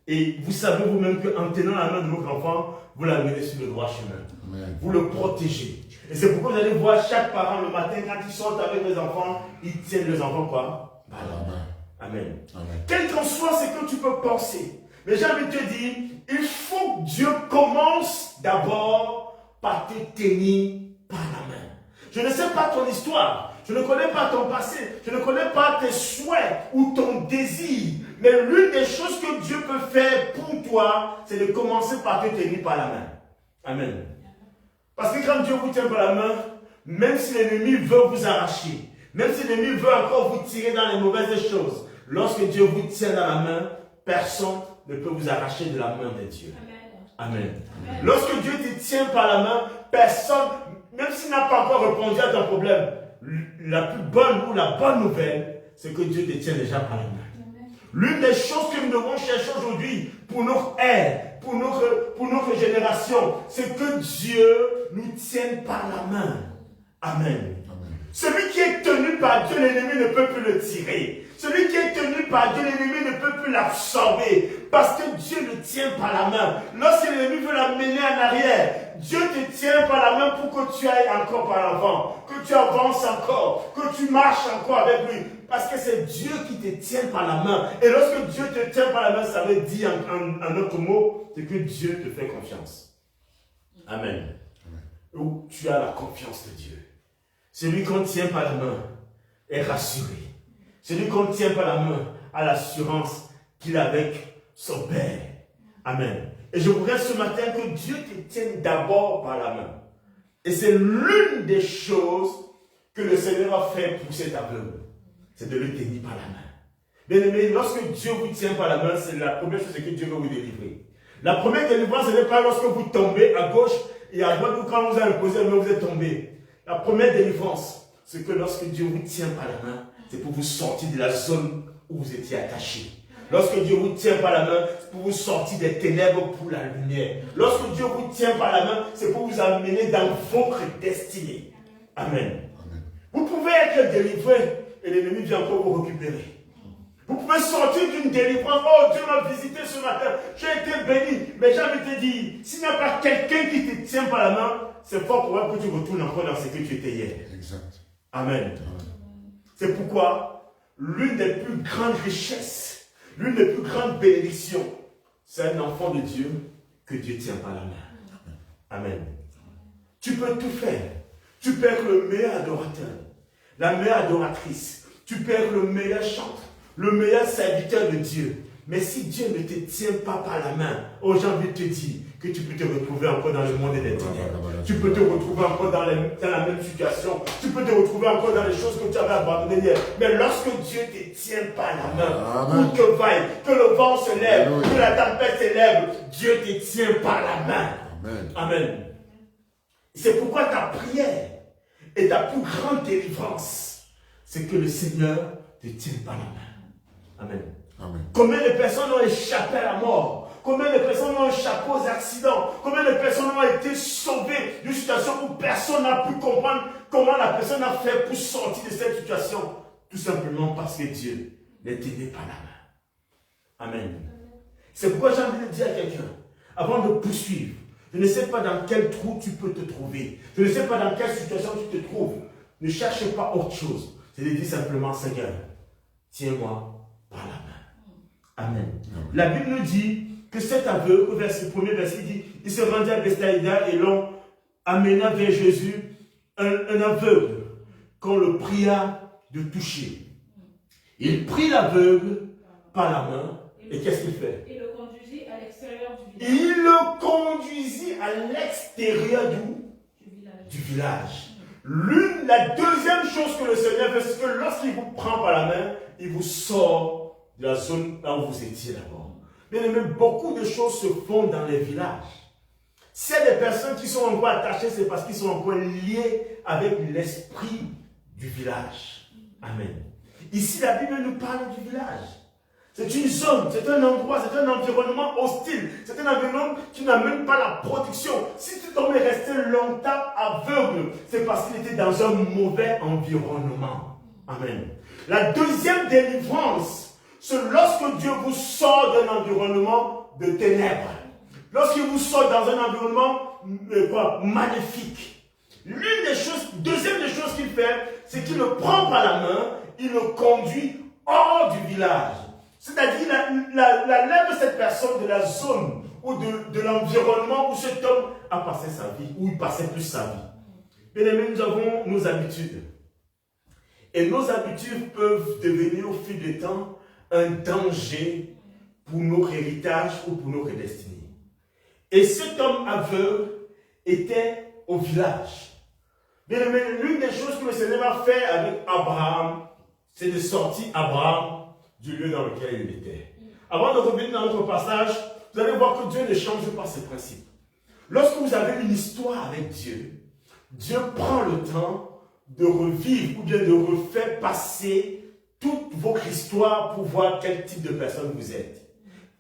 Et vous savez vous-même qu'en tenant la main de votre enfant, vous l'amenez sur le droit chemin. Amen. Vous le protégez. Et c'est pourquoi vous allez voir chaque parent le matin, quand ils sortent avec les enfants, ils tiennent les enfants quoi? Par la main. Amen. Amen. Quel qu'en soit ce que tu peux penser. Mais j'ai envie de te dire, il faut que Dieu commence d'abord par te tenir par la main. Je ne sais pas ton histoire. Je ne connais pas ton passé. Je ne connais pas tes souhaits ou ton désir. Mais l'une des choses que Dieu peut faire pour toi, c'est de commencer par te tenir par la main. Amen. Parce que quand Dieu vous tient par la main, même si l'ennemi veut vous arracher, même si l'ennemi veut encore vous tirer dans les mauvaises choses, lorsque Dieu vous tient dans la main, personne ne peut vous arracher de la main de Dieu. Amen. Amen. Amen. Lorsque Dieu te tient par la main, personne, même s'il n'a pas encore répondu à ton problème, la plus bonne ou la bonne nouvelle, c'est que Dieu te tient déjà par la main. L'une des choses que nous devons chercher aujourd'hui pour notre ère, pour notre génération, c'est que Dieu nous tienne par la main. Amen. Amen. Celui qui est tenu par Dieu, l'ennemi ne peut plus le tirer. Celui qui est tenu par Dieu, l'ennemi ne peut plus l'absorber. Parce que Dieu le tient par la main. Lorsque l'ennemi veut l'amener en arrière, Dieu te tient par la main pour que tu ailles encore par l'avant. Que tu avances encore. Que tu marches encore avec lui. Parce que c'est Dieu qui te tient par la main. Et lorsque Dieu te tient par la main, ça veut dire en autre mot, c'est que Dieu te fait confiance. Amen. Où tu as la confiance de Dieu. Celui qu'on tient par la main est rassuré. Celui qu'on tient par la main a l'assurance qu'il est avec son Père. Amen. Et je voudrais ce matin que Dieu te tienne d'abord par la main. Et c'est l'une des choses que le Seigneur a fait pour cet aveugle. C'est de le tenir par la main. Bien aimé, lorsque Dieu vous tient par la main, c'est la première chose que Dieu veut vous délivrer. La première délivrance, ce n'est pas lorsque vous tombez à gauche et à droite ou quand vous avez imposé, mais vous êtes tombé. La première délivrance, c'est que lorsque Dieu vous tient par la main, c'est pour vous sortir de la zone où vous étiez attaché. Lorsque Dieu vous tient par la main, c'est pour vous sortir des ténèbres pour la lumière. Lorsque Dieu vous tient par la main, c'est pour vous amener dans votre destinée. Amen. Amen. Vous pouvez être délivré et l'ennemi vient encore vous récupérer. Vous pouvez sortir d'une délivrance. Oh, Dieu m'a visité ce matin. J'ai été béni. Mais j'ai envie de te dire, s'il n'y a pas quelqu'un qui te tient par la main, c'est fort probable que tu retournes encore dans ce que tu étais hier. Exact. Amen. C'est pourquoi l'une des plus grandes richesses, l'une des plus grandes bénédictions, c'est un enfant de Dieu que Dieu tient par la main. Amen. Tu peux tout faire. Tu peux être le meilleur adorateur, la meilleure adoratrice. Tu peux être le meilleur chanteur, le meilleur serviteur de Dieu. Mais si Dieu ne te tient pas par la main, oh, j'ai envie de te dire que tu peux te retrouver encore dans le monde des ténèbres. Tu peux te retrouver encore dans la même situation. Tu peux te retrouver encore dans les choses que tu avais abandonnées hier. Mais lorsque Dieu te tient par la main, où que vaille, que le vent se lève, que la tempête se lève, Dieu te tient par la main. Amen. Amen. C'est pourquoi ta prière et ta plus grande délivrance, c'est que le Seigneur te tient par la main. Amen. Amen. Combien de personnes ont échappé à la mort? Combien de personnes ont échappé aux accidents? Combien de personnes ont été sauvées d'une situation où personne n'a pu comprendre comment la personne a fait pour sortir de cette situation? Tout simplement parce que Dieu les tenait par la main. Amen. C'est pourquoi j'ai envie de dire à quelqu'un, avant de poursuivre, je ne sais pas dans quel trou tu peux te trouver. Je ne sais pas dans quelle situation tu te trouves. Ne cherche pas autre chose. Je te dis simplement, Seigneur, tiens-moi par la main. Amen. La Bible nous dit que cet aveugle, le premier verset dit, il se rendit à Bethsaïda et l'on amena vers Jésus un aveugle qu'on le pria de toucher. Il prit l'aveugle par la main et qu'est-ce qu'il fait? Il le conduisit à l'extérieur du village. Il le conduisit à l'extérieur du village. La deuxième chose que le Seigneur fait, c'est que lorsqu'il vous prend par la main, il vous sort de la zone là où vous étiez d'abord. Bien aimé, beaucoup de choses se font dans les villages. S'il y a des personnes qui sont encore attachées, c'est parce qu'ils sont encore liés avec l'esprit du village. Amen. Ici, la Bible nous parle du village. C'est une zone, c'est un endroit, c'est un environnement hostile. C'est un environnement qui n'amène pas la protection. Si cet homme est resté longtemps aveugle, c'est parce qu'il était dans un mauvais environnement. Amen. La deuxième délivrance, c'est lorsque Dieu vous sort d'un environnement de ténèbres. Lorsqu'il vous sort dans un environnement maléfique. Deuxième des choses qu'il fait, c'est qu'il le prend par la main, il le conduit hors du village. C'est-à-dire, la lève cette personne de la zone ou de l'environnement où cet homme a passé sa vie, où il passait plus sa vie. Bien aimés, nous avons nos habitudes. Et nos habitudes peuvent devenir au fil du temps un danger pour notre héritage ou pour notre destinée. Et cet homme aveugle était au village. Bien aimé, l'une des choses que le Seigneur a fait avec Abraham, c'est de sortir Abraham du lieu dans lequel il était. Avant de revenir dans notre passage, vous allez voir que Dieu ne change pas ses principes. Lorsque vous avez une histoire avec Dieu, Dieu prend le temps de revivre ou bien de refaire passer toute votre histoire pour voir quel type de personne vous êtes.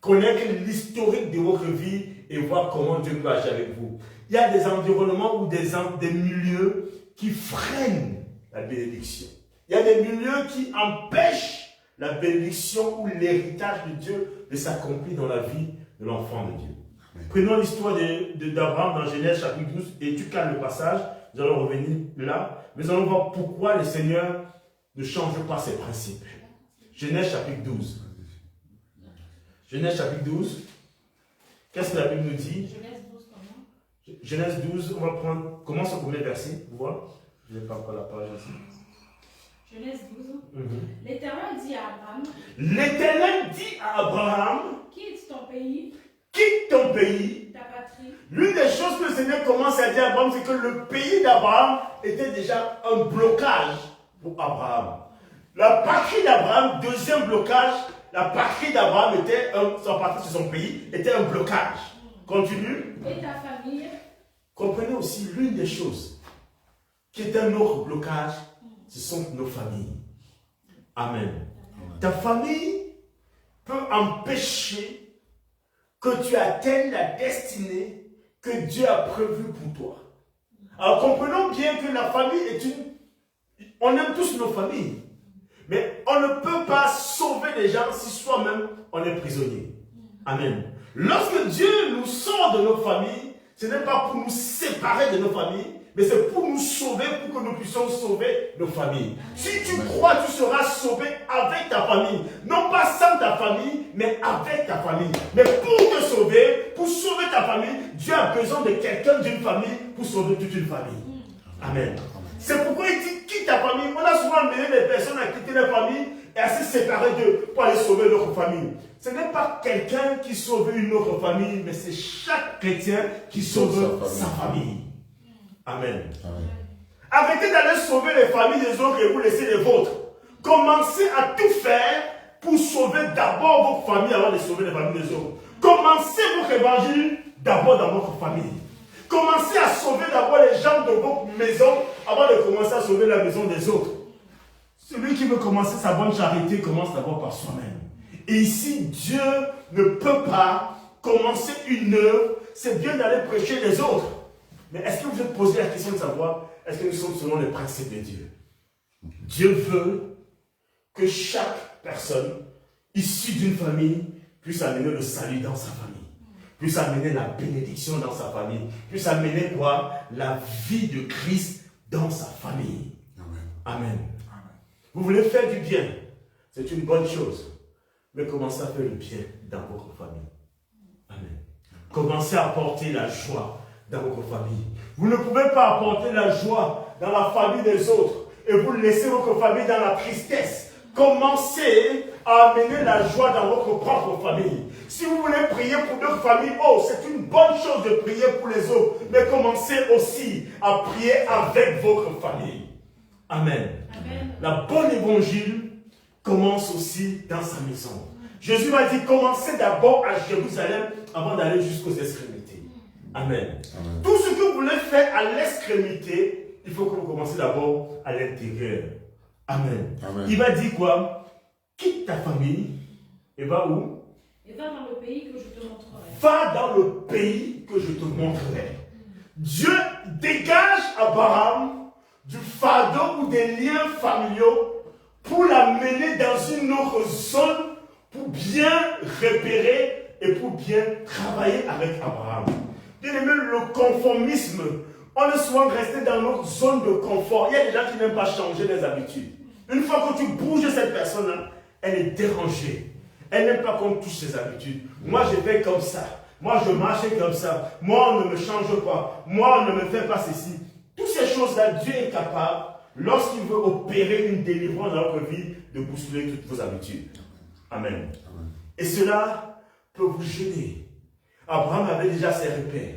Connaître l'historique de votre vie et voir comment Dieu peut agir avec vous. Il y a des environnements ou des milieux qui freinent la bénédiction. Il y a des milieux qui empêchent la bénédiction ou l'héritage de Dieu de s'accomplir dans la vie de l'enfant de Dieu. Amen. Prenons l'histoire d'Abraham dans Genèse chapitre 12 et tu calmes le passage, nous allons revenir là, mais nous allons voir pourquoi le Seigneur ne change pas ses principes. Genèse chapitre 12. Genèse chapitre 12. Qu'est-ce que la Bible nous dit? Genèse 12 comment? Genèse 12, on va prendre, commence au premier verset, vous voyez? Je n'ai pas encore la page ici. Genèse 12. L'Éternel dit à Abraham. L'Éternel dit à Abraham. Quitte ton pays. Quitte ton pays. Ta patrie. L'une des choses que le Seigneur commence à dire à Abraham, c'est que le pays d'Abraham était déjà un blocage pour Abraham. La patrie d'Abraham, deuxième blocage, la patrie d'Abraham était, sa patrie de son pays, était un blocage. Continue. Et ta famille. Comprenez aussi l'une des choses qui est un autre blocage, ce sont nos familles. Amen. Ta famille peut empêcher que tu atteignes la destinée que Dieu a prévue pour toi. Alors comprenons bien que la famille est une... On aime tous nos familles. Mais on ne peut pas sauver les gens si soi-même on est prisonnier. Amen. Lorsque Dieu nous sort de nos familles, ce n'est pas pour nous séparer de nos familles, mais c'est pour nous sauver, pour que nous puissions sauver nos familles. Si tu crois, tu seras sauvé avec ta famille. Non pas sans ta famille, mais avec ta famille. Mais pour te sauver, pour sauver ta famille, Dieu a besoin de quelqu'un d'une famille pour sauver toute une famille. Amen. C'est pourquoi il dit quitte ta famille. On a souvent amené les personnes à quitter leur famille et à se séparer d'eux pour aller sauver leur famille. Ce n'est pas quelqu'un qui sauve une autre famille, mais c'est chaque chrétien qui sauve sa famille. Amen. Amen. Arrêtez d'aller sauver les familles des autres et vous laisser les vôtres. Commencez à tout faire pour sauver d'abord votre famille avant de sauver les familles des autres. Commencez votre évangile d'abord dans votre famille. Commencez à sauver d'abord les gens de votre maison avant de commencer à sauver la maison des autres. Celui qui veut commencer sa bonne charité commence d'abord par soi-même. Et ici, Dieu ne peut pas commencer une œuvre. C'est bien d'aller prêcher les autres. Mais est-ce que vous vous êtes posé la question de savoir, est-ce que nous sommes selon les principes de Dieu? Dieu veut que chaque personne issue d'une famille puisse amener le salut dans sa famille, puisse amener la bénédiction dans sa famille, puisse amener quoi? La vie de Christ dans sa famille. Amen. Amen. Amen. Vous voulez faire du bien, c'est une bonne chose, mais commencez à faire le bien dans votre famille. Amen. Commencez à apporter la joie dans votre famille. Vous ne pouvez pas apporter la joie dans la famille des autres et vous laissez votre famille dans la tristesse. Commencez à amener la joie dans votre propre famille. Si vous voulez prier pour d'autres familles, oh, c'est une bonne chose de prier pour les autres, mais commencez aussi à prier avec votre famille. Amen. Amen. La bonne évangile commence aussi dans sa maison. Jésus m'a dit, commencez d'abord à Jérusalem avant d'aller jusqu'aux extrémités. Amen. Amen. Tout ce que vous voulez faire à l'extrémité, il faut que vous commenciez d'abord à l'intérieur. Amen. Amen. Il va dire quoi? Quitte ta famille et va où? Et va dans le pays que je te montrerai. Va dans le pays que je te montrerai. Dieu dégage Abraham du fardeau ou des liens familiaux pour l'amener dans une autre zone pour bien repérer et pour bien travailler avec Abraham. Bien aimé, le conformisme, on est souvent resté dans notre zone de confort. Il y a des gens qui n'aiment pas changer les habitudes. Une fois que tu bouges cette personne-là, elle est dérangée. Elle n'aime pas qu'on touche ses habitudes. Moi, je fais comme ça. Moi, je marche comme ça. Moi, on ne me change pas. Moi, on ne me fait pas ceci. Toutes ces choses-là, Dieu est capable, lorsqu'il veut opérer une délivrance dans votre vie, de bousculer toutes vos habitudes. Amen. Amen. Et cela peut vous gêner. Abraham avait déjà ses repères.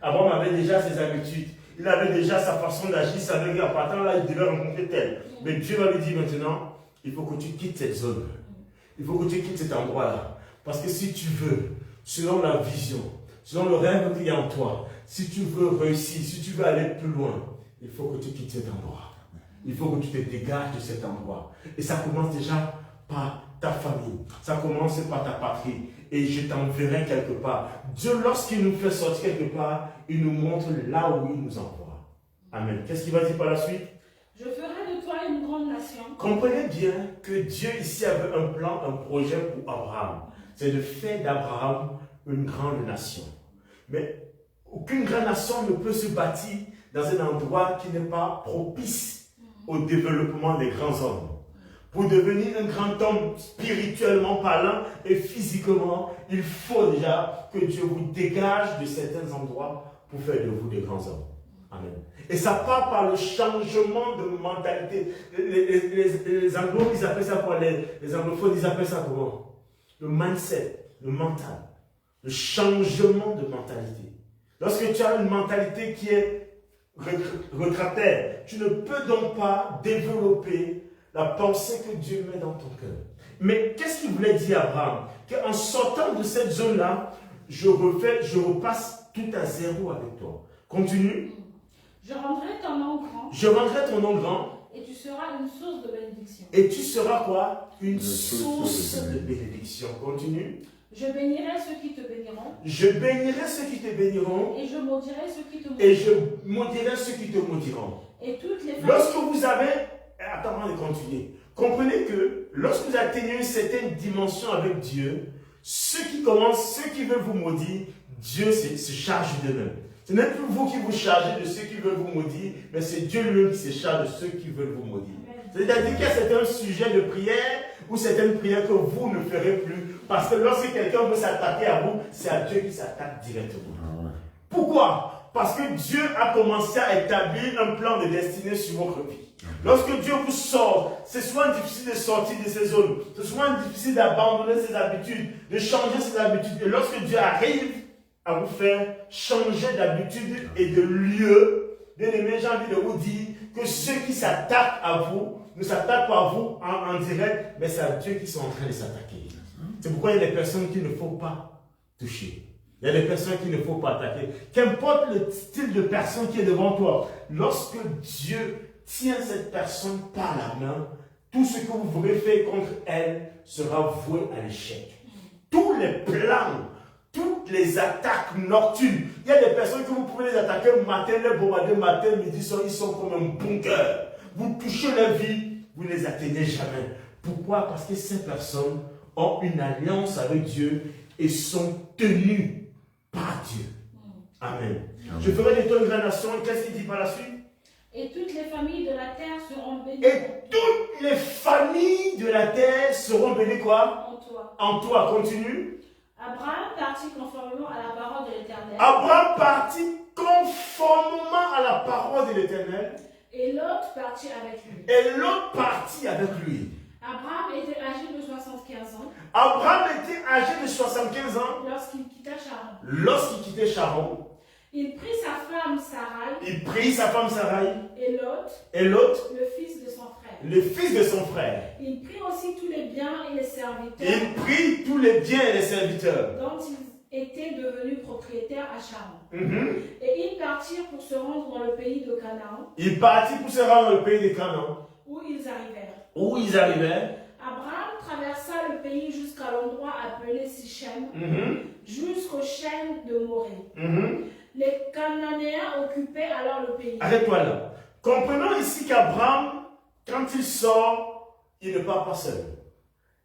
Abraham avait déjà ses habitudes. Il avait déjà sa façon d'agir. Il savait qu'à partir de là, il devait rencontrer tel. Mais Dieu va lui dire maintenant, il faut que tu quittes cette zone. Il faut que tu quittes cet endroit-là. Parce que si tu veux, selon la vision, selon le rêve qu'il y a en toi, si tu veux réussir, si tu veux aller plus loin, il faut que tu quittes cet endroit. Il faut que tu te dégages de cet endroit. Et ça commence déjà par ta famille. Ça commence par ta patrie. Et je t'enverrai quelque part. Dieu, lorsqu'il nous fait sortir quelque part, il nous montre là où il nous envoie. Amen. Qu'est-ce qu'il va dire par la suite? Je ferai de toi une grande nation. Comprenez bien que Dieu ici avait un plan, un projet pour Abraham. C'est de faire d'Abraham une grande nation. Mais aucune grande nation ne peut se bâtir dans un endroit qui n'est pas propice au développement des grands hommes. Pour devenir un grand homme spirituellement parlant et physiquement, il faut déjà que Dieu vous dégage de certains endroits pour faire de vous des grands hommes. Amen. Et ça part par le changement de mentalité. Les anglo, ils appellent ça quoi? Les anglophones, ils appellent ça comment? Le mindset, le mental. Le changement de mentalité. Lorsque tu as une mentalité qui est rétractaire, tu ne peux donc pas développer la pensée que Dieu met dans ton cœur. Mais qu'est-ce qu'il voulait dire Abraham? Qu'en sortant de cette zone-là, je repasse tout à zéro avec toi. Continue. Je rendrai ton nom grand. Je rendrai ton nom grand. Et tu seras une source de bénédiction. Et tu seras quoi? Une source de bénédiction. Continue. Je bénirai ceux qui te béniront. Je bénirai ceux qui te béniront. Et je maudirai ceux qui te maudiront. Et je maudirai ceux qui te maudiront. Et toutes les femmes... Lorsque vous avez... Attends, on va continuer. Comprenez que lorsque vous atteignez une certaine dimension avec Dieu, ceux qui veulent vous maudire, Dieu se charge d'eux-mêmes. Ce n'est plus vous qui vous chargez de ceux qui veulent vous maudire, mais c'est Dieu lui-même qui se charge de ceux qui veulent vous maudire. C'est-à-dire qu'il y a certains sujets de prière ou certaines prières que vous ne ferez plus, parce que lorsque quelqu'un veut s'attaquer à vous, c'est à Dieu qui s'attaque directement. Pourquoi? Parce que Dieu a commencé à établir un plan de destinée sur votre vie. Lorsque Dieu vous sort, c'est souvent difficile de sortir de ces zones, c'est souvent difficile d'abandonner ses habitudes, de changer ses habitudes. Et lorsque Dieu arrive à vous faire changer d'habitude et de lieu, bien aimé, j'ai envie de vous dire que ceux qui s'attaquent à vous ne s'attaquent pas à vous en direct, mais c'est à Dieu qui sont en train de s'attaquer. C'est pourquoi il y a des personnes qu'il ne faut pas toucher. Il y a des personnes qu'il ne faut pas attaquer. Qu'importe le style de personne qui est devant toi, lorsque Dieu tient cette personne par la main, tout ce que vous aurez fait contre elle sera voué à l'échec. Tous les plans, toutes les attaques nocturnes, il y a des personnes que vous pouvez les attaquer matin, les bombarder matin, midi, soir, ils sont comme un bunker. Vous touchez leur vie, vous ne les atteignez jamais. Pourquoi? Parce que ces personnes ont une alliance avec Dieu et sont tenues par Dieu. Amen. Amen. Je ferai de toi une grande nation. Qu'est-ce qu'il dit par la suite? Et toutes les familles de la terre seront bénies. Et toutes les familles de la terre seront bénies quoi? En toi. En toi. Continue. Abraham partit conformément à la parole de l'Éternel. Abraham partit conformément à la parole de l'Éternel. Et l'autre partit avec lui. Et l'autre partit avec lui. Abraham était âgé de 75 ans. Abraham était âgé de 75 ans. Lorsqu'il quitta Charan. Lorsqu'il quittait Charan. Il prit sa femme Sarai. Il prit sa femme Sarai. Et l'autre. Et l'autre. Le fils de son frère. Le fils de son frère. Il prit aussi tous les biens et les serviteurs. Il prit tous les biens et les serviteurs. Dont ils étaient devenus propriétaires à Charan. Et ils partirent pour se rendre dans le pays de Canaan. Ils partirent pour se rendre dans le pays de Canaan. Où ils arrivèrent. Où ils arrivèrent. Abraham traversa le pays jusqu'à l'endroit appelé Sichem, jusqu'aux chênes de Morée. Les Cananéens occupaient alors le pays. Arrête-toi là. Comprenons ici qu'Abraham, quand il sort, il ne part pas seul.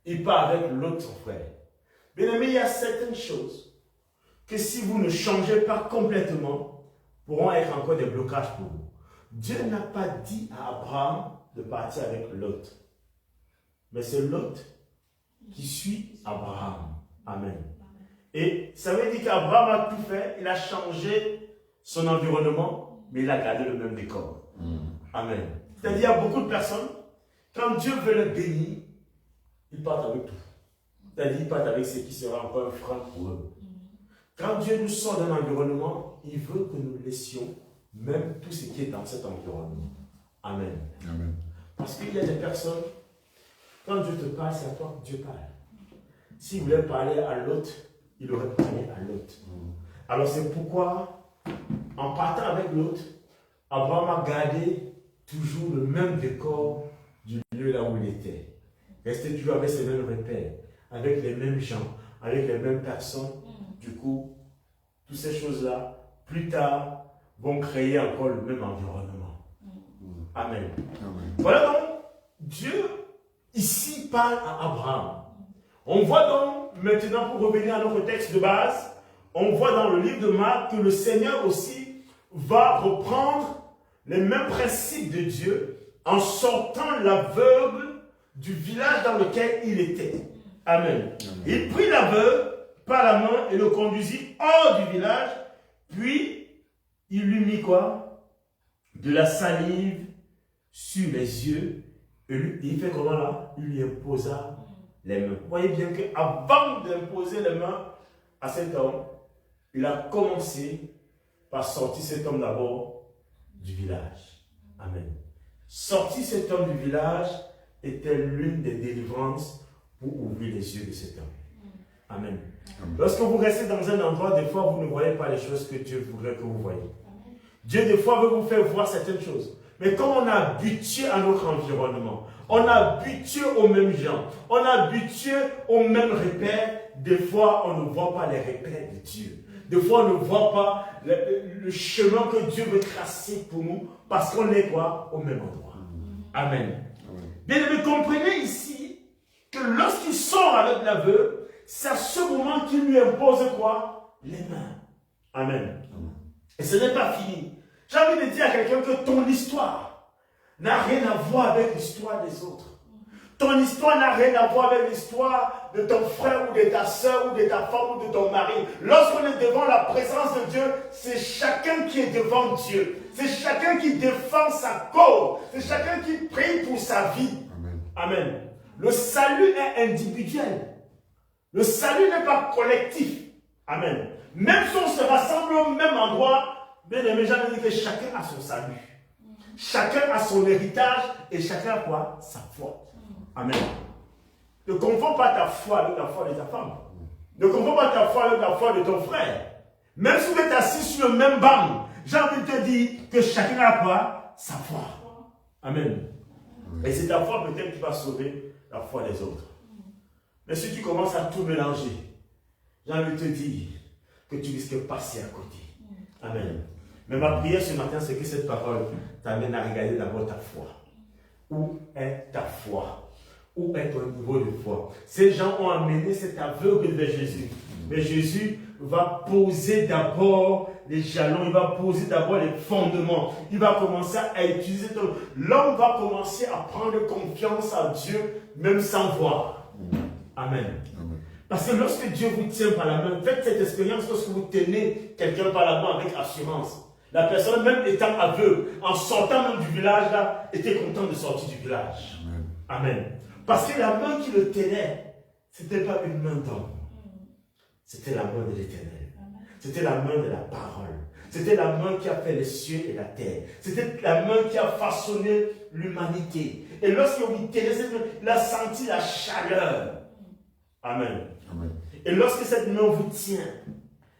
Il part avec l'autre son frère. Bien aimé, il y a certaines choses que si vous ne changez pas complètement, pourront être encore des blocages pour vous. Dieu n'a pas dit à Abraham de partir avec Lot. Mais c'est Lot qui suit Abraham. Amen. Et ça veut dire qu'Abraham a tout fait, il a changé son environnement, mais il a gardé le même décor. Amen. C'est-à-dire, il y a beaucoup de personnes, quand Dieu veut les bénir, ils partent avec tout. C'est-à-dire, ils partent avec ce qui sera encore un frein pour eux. Quand Dieu nous sort d'un environnement, il veut que nous laissions même tout ce qui est dans cet environnement. Amen. Amen. Parce qu'il y a des personnes, quand Dieu te parle, c'est à toi que Dieu parle. S'il voulait parler à l'autre, il aurait parlé à l'autre. Alors c'est pourquoi, en partant avec l'autre, Abraham a gardé toujours le même décor du lieu là où il était. Restait toujours avec ses mêmes repères, avec les mêmes gens, avec les mêmes personnes. Du coup, toutes ces choses-là, plus tard, vont créer encore le même environnement. Amen. Amen. Voilà donc, Dieu ici parle à Abraham. On voit donc, maintenant pour revenir à notre texte de base, on voit dans le livre de Marc que le Seigneur aussi va reprendre les mêmes principes de Dieu en sortant l'aveugle du village dans lequel il était. Amen. Amen. Il prit l'aveugle par la main et le conduisit hors du village, puis il lui mit quoi? De la salive sur les yeux, et il fait comment là? Il lui imposa les mains. Vous voyez bien qu'avant d'imposer les mains à cet homme, il a commencé par sortir cet homme d'abord du village. Amen. Sortir cet homme du village, était l'une des délivrances pour ouvrir les yeux de cet homme. Amen. Lorsque vous restez dans un endroit, des fois, vous ne voyez pas les choses que Dieu voudrait que vous voyez. Dieu, des fois, veut vous faire voir certaines choses. Mais comme on est habitué à notre environnement, on est habitué aux mêmes gens, on est habitué aux mêmes repères, des fois, on ne voit pas les repères de Dieu. Des fois, on ne voit pas le chemin que Dieu veut tracer pour nous, parce qu'on est quoi? Au même endroit. Amen. Bien aimé, comprenez ici que lorsqu'il sort avec l'aveu, c'est à ce moment qu'il lui impose quoi? Les mains. Amen. Et ce n'est pas fini. J'ai envie de dire à quelqu'un que ton histoire n'a rien à voir avec l'histoire des autres. Ton histoire n'a rien à voir avec l'histoire de ton frère ou de ta soeur ou de ta femme ou de ton mari. Lorsqu'on est devant la présence de Dieu, c'est chacun qui est devant Dieu. C'est chacun qui défend sa cause. C'est chacun qui prie pour sa vie. Amen. Amen. Le salut est individuel. Le salut n'est pas collectif. Amen. Même si on se rassemble au même endroit, bien aimé, j'ai envie de dire que chacun a son salut. Chacun a son héritage et chacun a quoi? Sa foi. Amen. Ne confonds pas ta foi avec la foi de ta femme. Ne confonds pas ta foi avec la foi de ton frère. Même si vous êtes assis sur le même banc, j'ai envie de te dire que chacun a quoi? Sa foi. Amen. Et c'est ta foi peut-être qui va sauver la foi des autres. Mais si tu commences à tout mélanger, j'ai envie de te dire que tu risques de passer à côté. Amen. Mais ma prière ce matin, c'est que cette parole t'amène à regarder d'abord ta foi. Où est ta foi? Où est ton niveau de foi? Ces gens ont amené cet aveugle vers Jésus. Mais Jésus va poser d'abord les jalons, il va poser d'abord les fondements. Il va commencer à utiliser. L'homme va commencer à prendre confiance en Dieu, même sans voir. Amen. Parce que lorsque Dieu vous tient par la main, faites cette expérience lorsque vous tenez quelqu'un par la main avec assurance. La personne, même étant aveugle, en sortant même du village, là, était contente de sortir du village. Amen. Parce que la main qui le tenait, ce n'était pas une main d'homme. C'était la main de l'Éternel. C'était la main de la parole. C'était la main qui a fait les cieux et la terre. C'était la main qui a façonné l'humanité. Et lorsqu'il tenait cette main, il a senti la chaleur. Amen. Amen. Et lorsque cette main vous tient,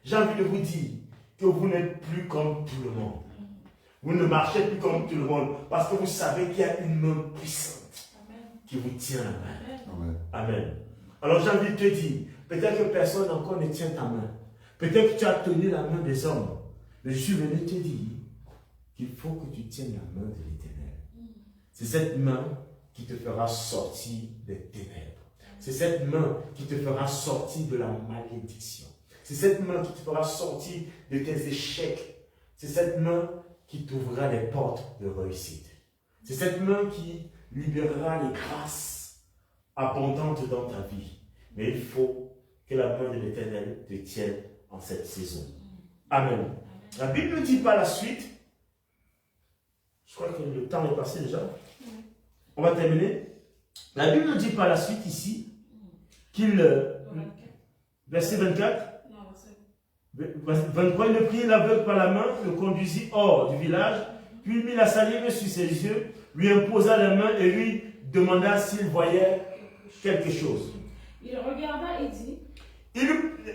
j'ai envie de vous dire que vous n'êtes plus comme tout le monde. Vous ne marchez plus comme tout le monde parce que vous savez qu'il y a une main puissante qui vous tient la main. Amen. Amen. Alors j'ai envie de te dire, peut-être que personne encore ne tient ta main. Peut-être que tu as tenu la main des hommes. Mais je suis venu te dire qu'il faut que tu tiennes la main de l'Éternel. C'est cette main qui te fera sortir des ténèbres. C'est cette main qui te fera sortir de la malédiction. C'est cette main qui te fera sortir de tes échecs. C'est cette main qui t'ouvrira les portes de réussite. C'est cette main qui libérera les grâces abondantes dans ta vie. Mais il faut que la main de l'Éternel te tienne en cette saison. Amen. La Bible ne dit pas la suite. Je crois que le temps est passé déjà. On va terminer. La Bible ne dit pas la suite ici. Verset 24. 23, il le prit l'aveugle par la main, le conduisit hors du village, puis mit la salive sur ses yeux, lui imposa la main et lui demanda s'il voyait quelque chose. Il regarda et dit,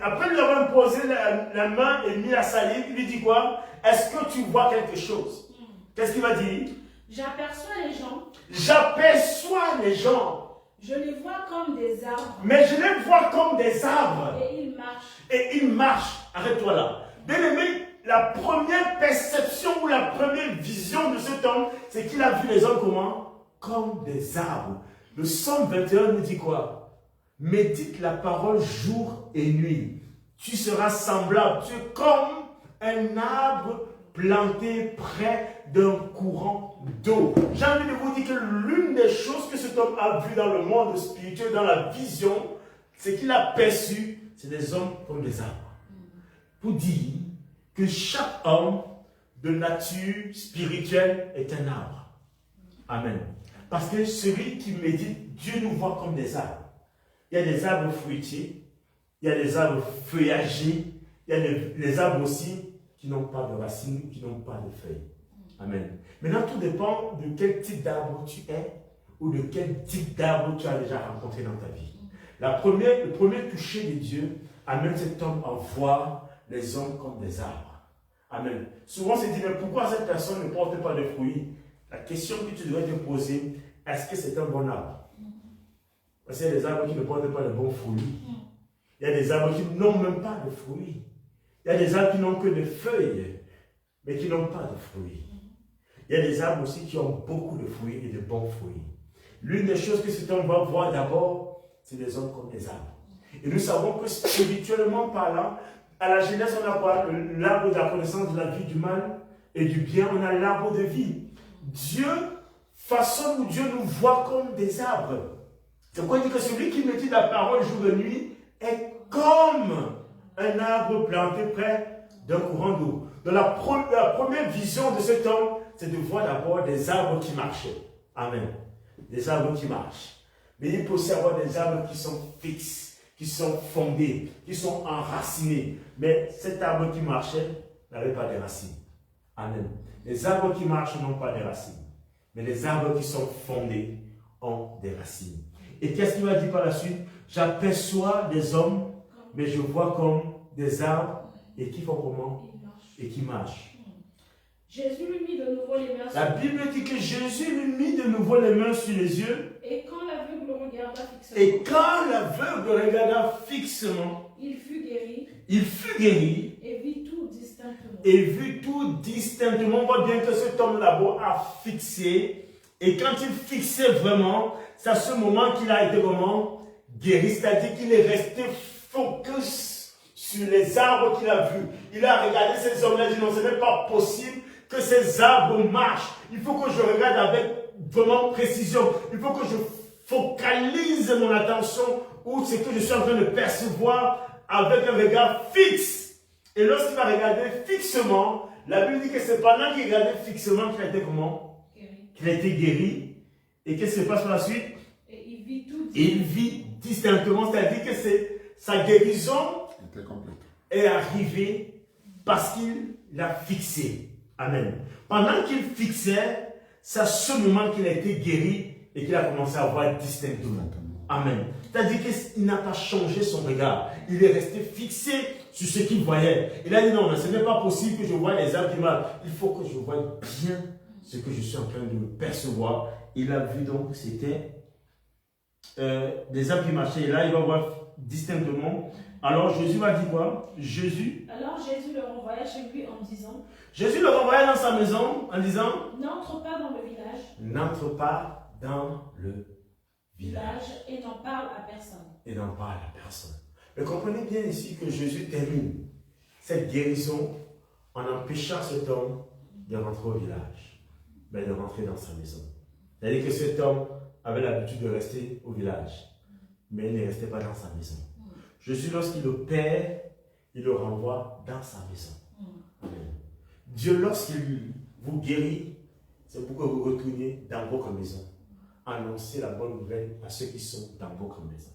après lui avoir imposé la main et mis la salive, il lui dit quoi? Est-ce que tu vois quelque chose? Qu'est-ce qu'il va dire? J'aperçois les gens. J'aperçois les gens. Je les vois comme des arbres. Mais je les vois comme des arbres. Et ils marchent. Et ils marchent. Arrête-toi là. Bien aimé, la première perception ou la première vision de cet homme, c'est qu'il a vu les hommes comment? Comme des arbres. Le Psaume 21 nous dit quoi? Médite la parole jour et nuit. Tu seras semblable. Tu es comme un arbre planté près d'un courant d'eau. J'ai envie de vous dire que l'une des choses que cet homme a vu dans le monde spirituel, dans la vision, c'est qu'il a perçu, c'est des hommes comme des arbres. Pour dire que chaque homme de nature spirituelle est un arbre. Amen. Parce que celui qui médite, Dieu nous voit comme des arbres. Il y a des arbres fruitiers, il y a des arbres feuillagés, il y a les arbres aussi qui n'ont pas de racines, qui n'ont pas de feuilles. Amen. Maintenant, tout dépend de quel type d'arbre tu es ou de quel type d'arbre tu as déjà rencontré dans ta vie. Le premier toucher de Dieu amène cet homme à voir les hommes comme des arbres. Amen. Souvent, on se dit, mais pourquoi cette personne ne porte pas de fruits? La question que tu devrais te poser, est-ce que c'est un bon arbre? Parce qu'il y a des arbres qui ne portent pas de bons fruits. Il y a des arbres qui n'ont même pas de fruits. Il y a des arbres qui n'ont que des feuilles, mais qui n'ont pas de fruits. Il y a des arbres aussi qui ont beaucoup de fruits et de bons fruits. L'une des choses que cet homme va voir d'abord, c'est les hommes comme des arbres. Et nous savons que spirituellement parlant, à la Genèse, on a quoi? L'arbre de la connaissance de la vie, du mal et du bien. On a l'arbre de vie. Dieu façonne, ou Dieu nous voit comme des arbres. C'est pourquoi il dit que celui qui médite la parole jour et nuit est comme un arbre planté près d'un courant d'eau. Donc la première vision de cet homme, c'est de voir d'abord des arbres qui marchaient. Amen. Des arbres qui marchent. Mais il peut aussi avoir des arbres qui sont fixes, qui sont fondés, qui sont enracinés. Mais cet arbre qui marchait n'avait pas de racines. Amen. Les arbres qui marchent n'ont pas de racines. Mais les arbres qui sont fondés ont des racines. Et qu'est-ce qu'il va dire par la suite? J'aperçois des hommes, mais je vois comme des arbres, et qui font comment? Et qui marchent. Jésus lui mit de nouveau les mains sur la Bible dit que Jésus lui mit de nouveau les mains sur les yeux. Et quand l'aveugle regarda fixement. Et quand l'aveugle regarda fixement, il fut guéri. Il fut guéri. Et vit tout distinctement. Et vit tout distinctement. On voit bien que cet homme là-bas a fixé. Et quand il fixait vraiment, c'est à ce moment qu'il a été comment? Guéri. C'est-à-dire qu'il est resté focus sur les arbres qu'il a vus. Il a regardé ces hommes-là et dit non, ce n'est pas possible que ces arbres marchent. Il faut que je regarde avec vraiment précision. Il faut que je focalise mon attention ou ce que je suis en train de percevoir avec un regard fixe. Et lorsqu'il va regarder fixement, la Bible dit que c'est pendant qu'il regardait fixement qu'il a été comment? Qu'il a été guéri. Et qu'est-ce qui se passe par la suite? Et il vit tout il vit distinctement, c'est-à-dire que sa guérison est arrivée parce qu'il l'a fixé. Amen. Pendant qu'il fixait, c'est à ce moment qu'il a été guéri et qu'il a commencé à voir distinctement. Amen. C'est-à-dire qu'il n'a pas changé son regard. Il est resté fixé sur ce qu'il voyait. Il a dit non, ce n'est pas possible que je voie les arbres qui marchent. Il faut que je voie bien ce que je suis en train de percevoir. Il a vu donc que c'était des arbres qui marchaient. Et là, il va voir distinctement. Alors Jésus va dire quoi? Alors Jésus le renvoya chez lui en disant. Jésus le renvoya dans sa maison en disant. N'entre pas dans le village. N'entre pas dans le village. Et n'en parle à personne. Et n'en parle à personne. Mais comprenez bien ici que Jésus termine cette guérison en empêchant cet homme de rentrer au village, mais de rentrer dans sa maison. C'est-à-dire que cet homme avait l'habitude de rester au village, mais il ne restait pas dans sa maison. Jésus, lorsqu'il opère, il le renvoie dans sa maison. Amen. Dieu, lorsqu'il vous guérit, c'est pour que vous retourniez dans votre maison. Annoncez la bonne nouvelle à ceux qui sont dans votre maison.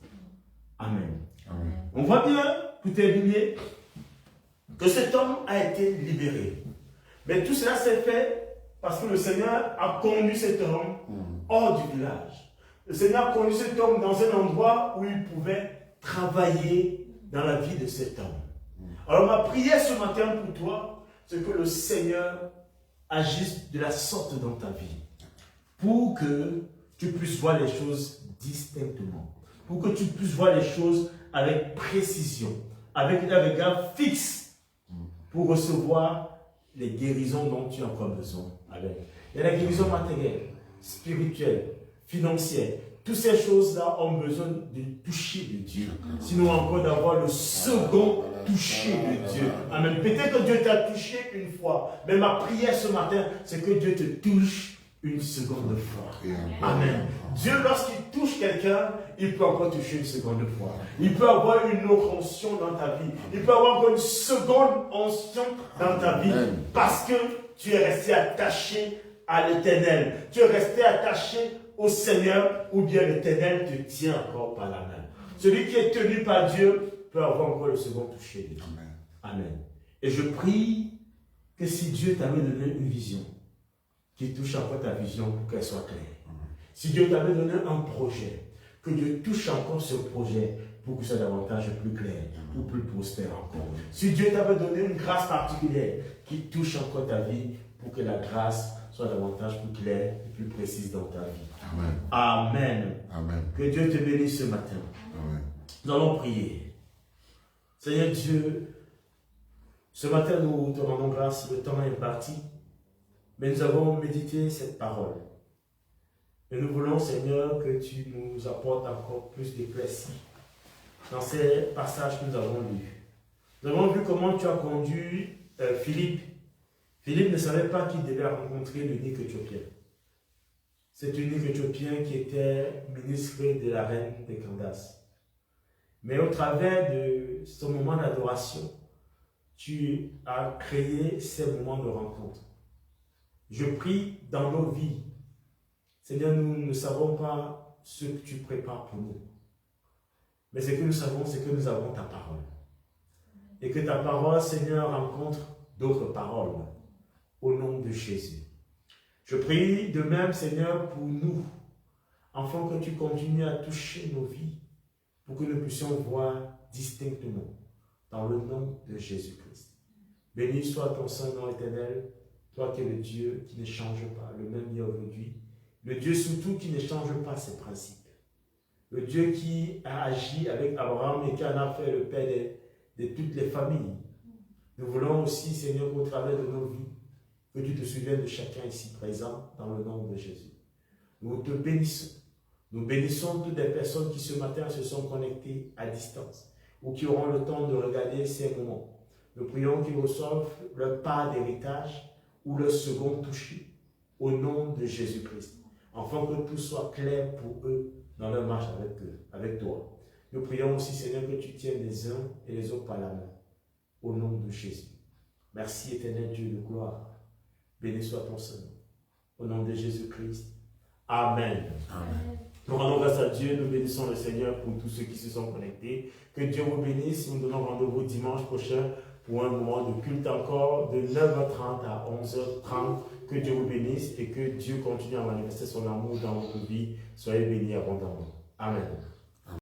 Amen. Amen. On voit bien, pour terminer, que cet homme a été libéré. Mais tout cela s'est fait parce que le Seigneur a conduit cet homme hors du village. Le Seigneur a conduit cet homme dans un endroit où il pouvait travailler dans la vie de cet homme. Alors ma prière ce matin pour toi, c'est que le Seigneur agisse de la sorte dans ta vie. Pour que tu puisses voir les choses distinctement. Pour que tu puisses voir les choses avec précision. Avec un regard fixe. Pour recevoir les guérisons dont tu as encore besoin. Il y a la guérison matérielle, spirituelle, financière. Toutes ces choses-là ont besoin de toucher de Dieu. Sinon encore d'avoir le second toucher de Dieu. Amen. Peut-être que Dieu t'a touché une fois. Mais ma prière ce matin, c'est que Dieu te touche une seconde fois. Amen. Dieu, lorsqu'il touche quelqu'un, il peut encore toucher une seconde fois. Il peut avoir une autre onction dans ta vie. Il peut avoir encore une seconde onction dans ta vie. Parce que tu es resté attaché à l'Éternel. Tu es resté attaché au Seigneur, ou bien l'Éternel te tient encore par la main. Celui qui est tenu par Dieu peut avoir encore le second toucher de Dieu. Amen. Et je prie que si Dieu t'avait donné une vision, qu'il touche encore ta vision pour qu'elle soit claire. Si Dieu t'avait donné un projet, que Dieu touche encore ce projet pour que ce soit davantage plus clair ou plus prospère encore. Si Dieu t'avait donné une grâce particulière qui touche encore ta vie pour que la grâce soit davantage plus claire et plus précise dans ta vie. Amen. Amen. Amen. Que Dieu te bénisse ce matin. Amen. Nous allons prier. Seigneur Dieu, ce matin nous te rendons grâce, le temps est parti, mais nous avons médité cette parole. Et nous voulons, Seigneur, que tu nous apportes encore plus d'éclaircie dans ces passages que nous avons lus. Nous avons vu comment tu as conduit Philippe. Philippe ne savait pas qu'il devait rencontrer l'unique Éthiopien. Cet unique Éthiopien qui était ministre de la reine de Candace. Mais au travers de ce moment d'adoration, tu as créé ces moments de rencontre. Je prie dans nos vies. Seigneur, nous ne savons pas ce que tu prépares pour nous. Mais ce que nous savons, c'est que nous avons ta parole. Et que ta parole, Seigneur, rencontre d'autres paroles. Au nom de Jésus. Je prie de même, Seigneur, pour nous, afin que tu continues à toucher nos vies, pour que nous puissions voir distinctement, dans le nom de Jésus-Christ. Béni soit ton Saint-Nom éternel, toi qui es le Dieu qui ne change pas, le même hier aujourd'hui, le Dieu surtout qui ne change pas ses principes, le Dieu qui a agi avec Abraham et qui en a fait le père de toutes les familles. Nous voulons aussi, Seigneur, au travers de nos vies, que tu te souviennes de chacun ici présent dans le nom de Jésus. Nous te bénissons. Nous bénissons toutes les personnes qui ce matin se sont connectées à distance ou qui auront le temps de regarder ces moments. Nous prions qu'ils reçoivent leur part d'héritage ou leur second toucher au nom de Jésus-Christ, afin que tout soit clair pour eux dans leur marche avec toi. Nous prions aussi, Seigneur, que tu tiennes les uns et les autres par la main, au nom de Jésus. Merci, éternel Dieu de gloire. Béni soit ton Saint-Nom. Au nom de Jésus-Christ. Amen. Amen. Nous rendons grâce à Dieu, nous bénissons le Seigneur pour tous ceux qui se sont connectés. Que Dieu vous bénisse. Nous donnons rendez-vous dimanche prochain pour un moment de culte encore de 9h30 à 11h30. Que Dieu vous bénisse et que Dieu continue à manifester son amour dans votre vie. Soyez bénis abondamment. Amen.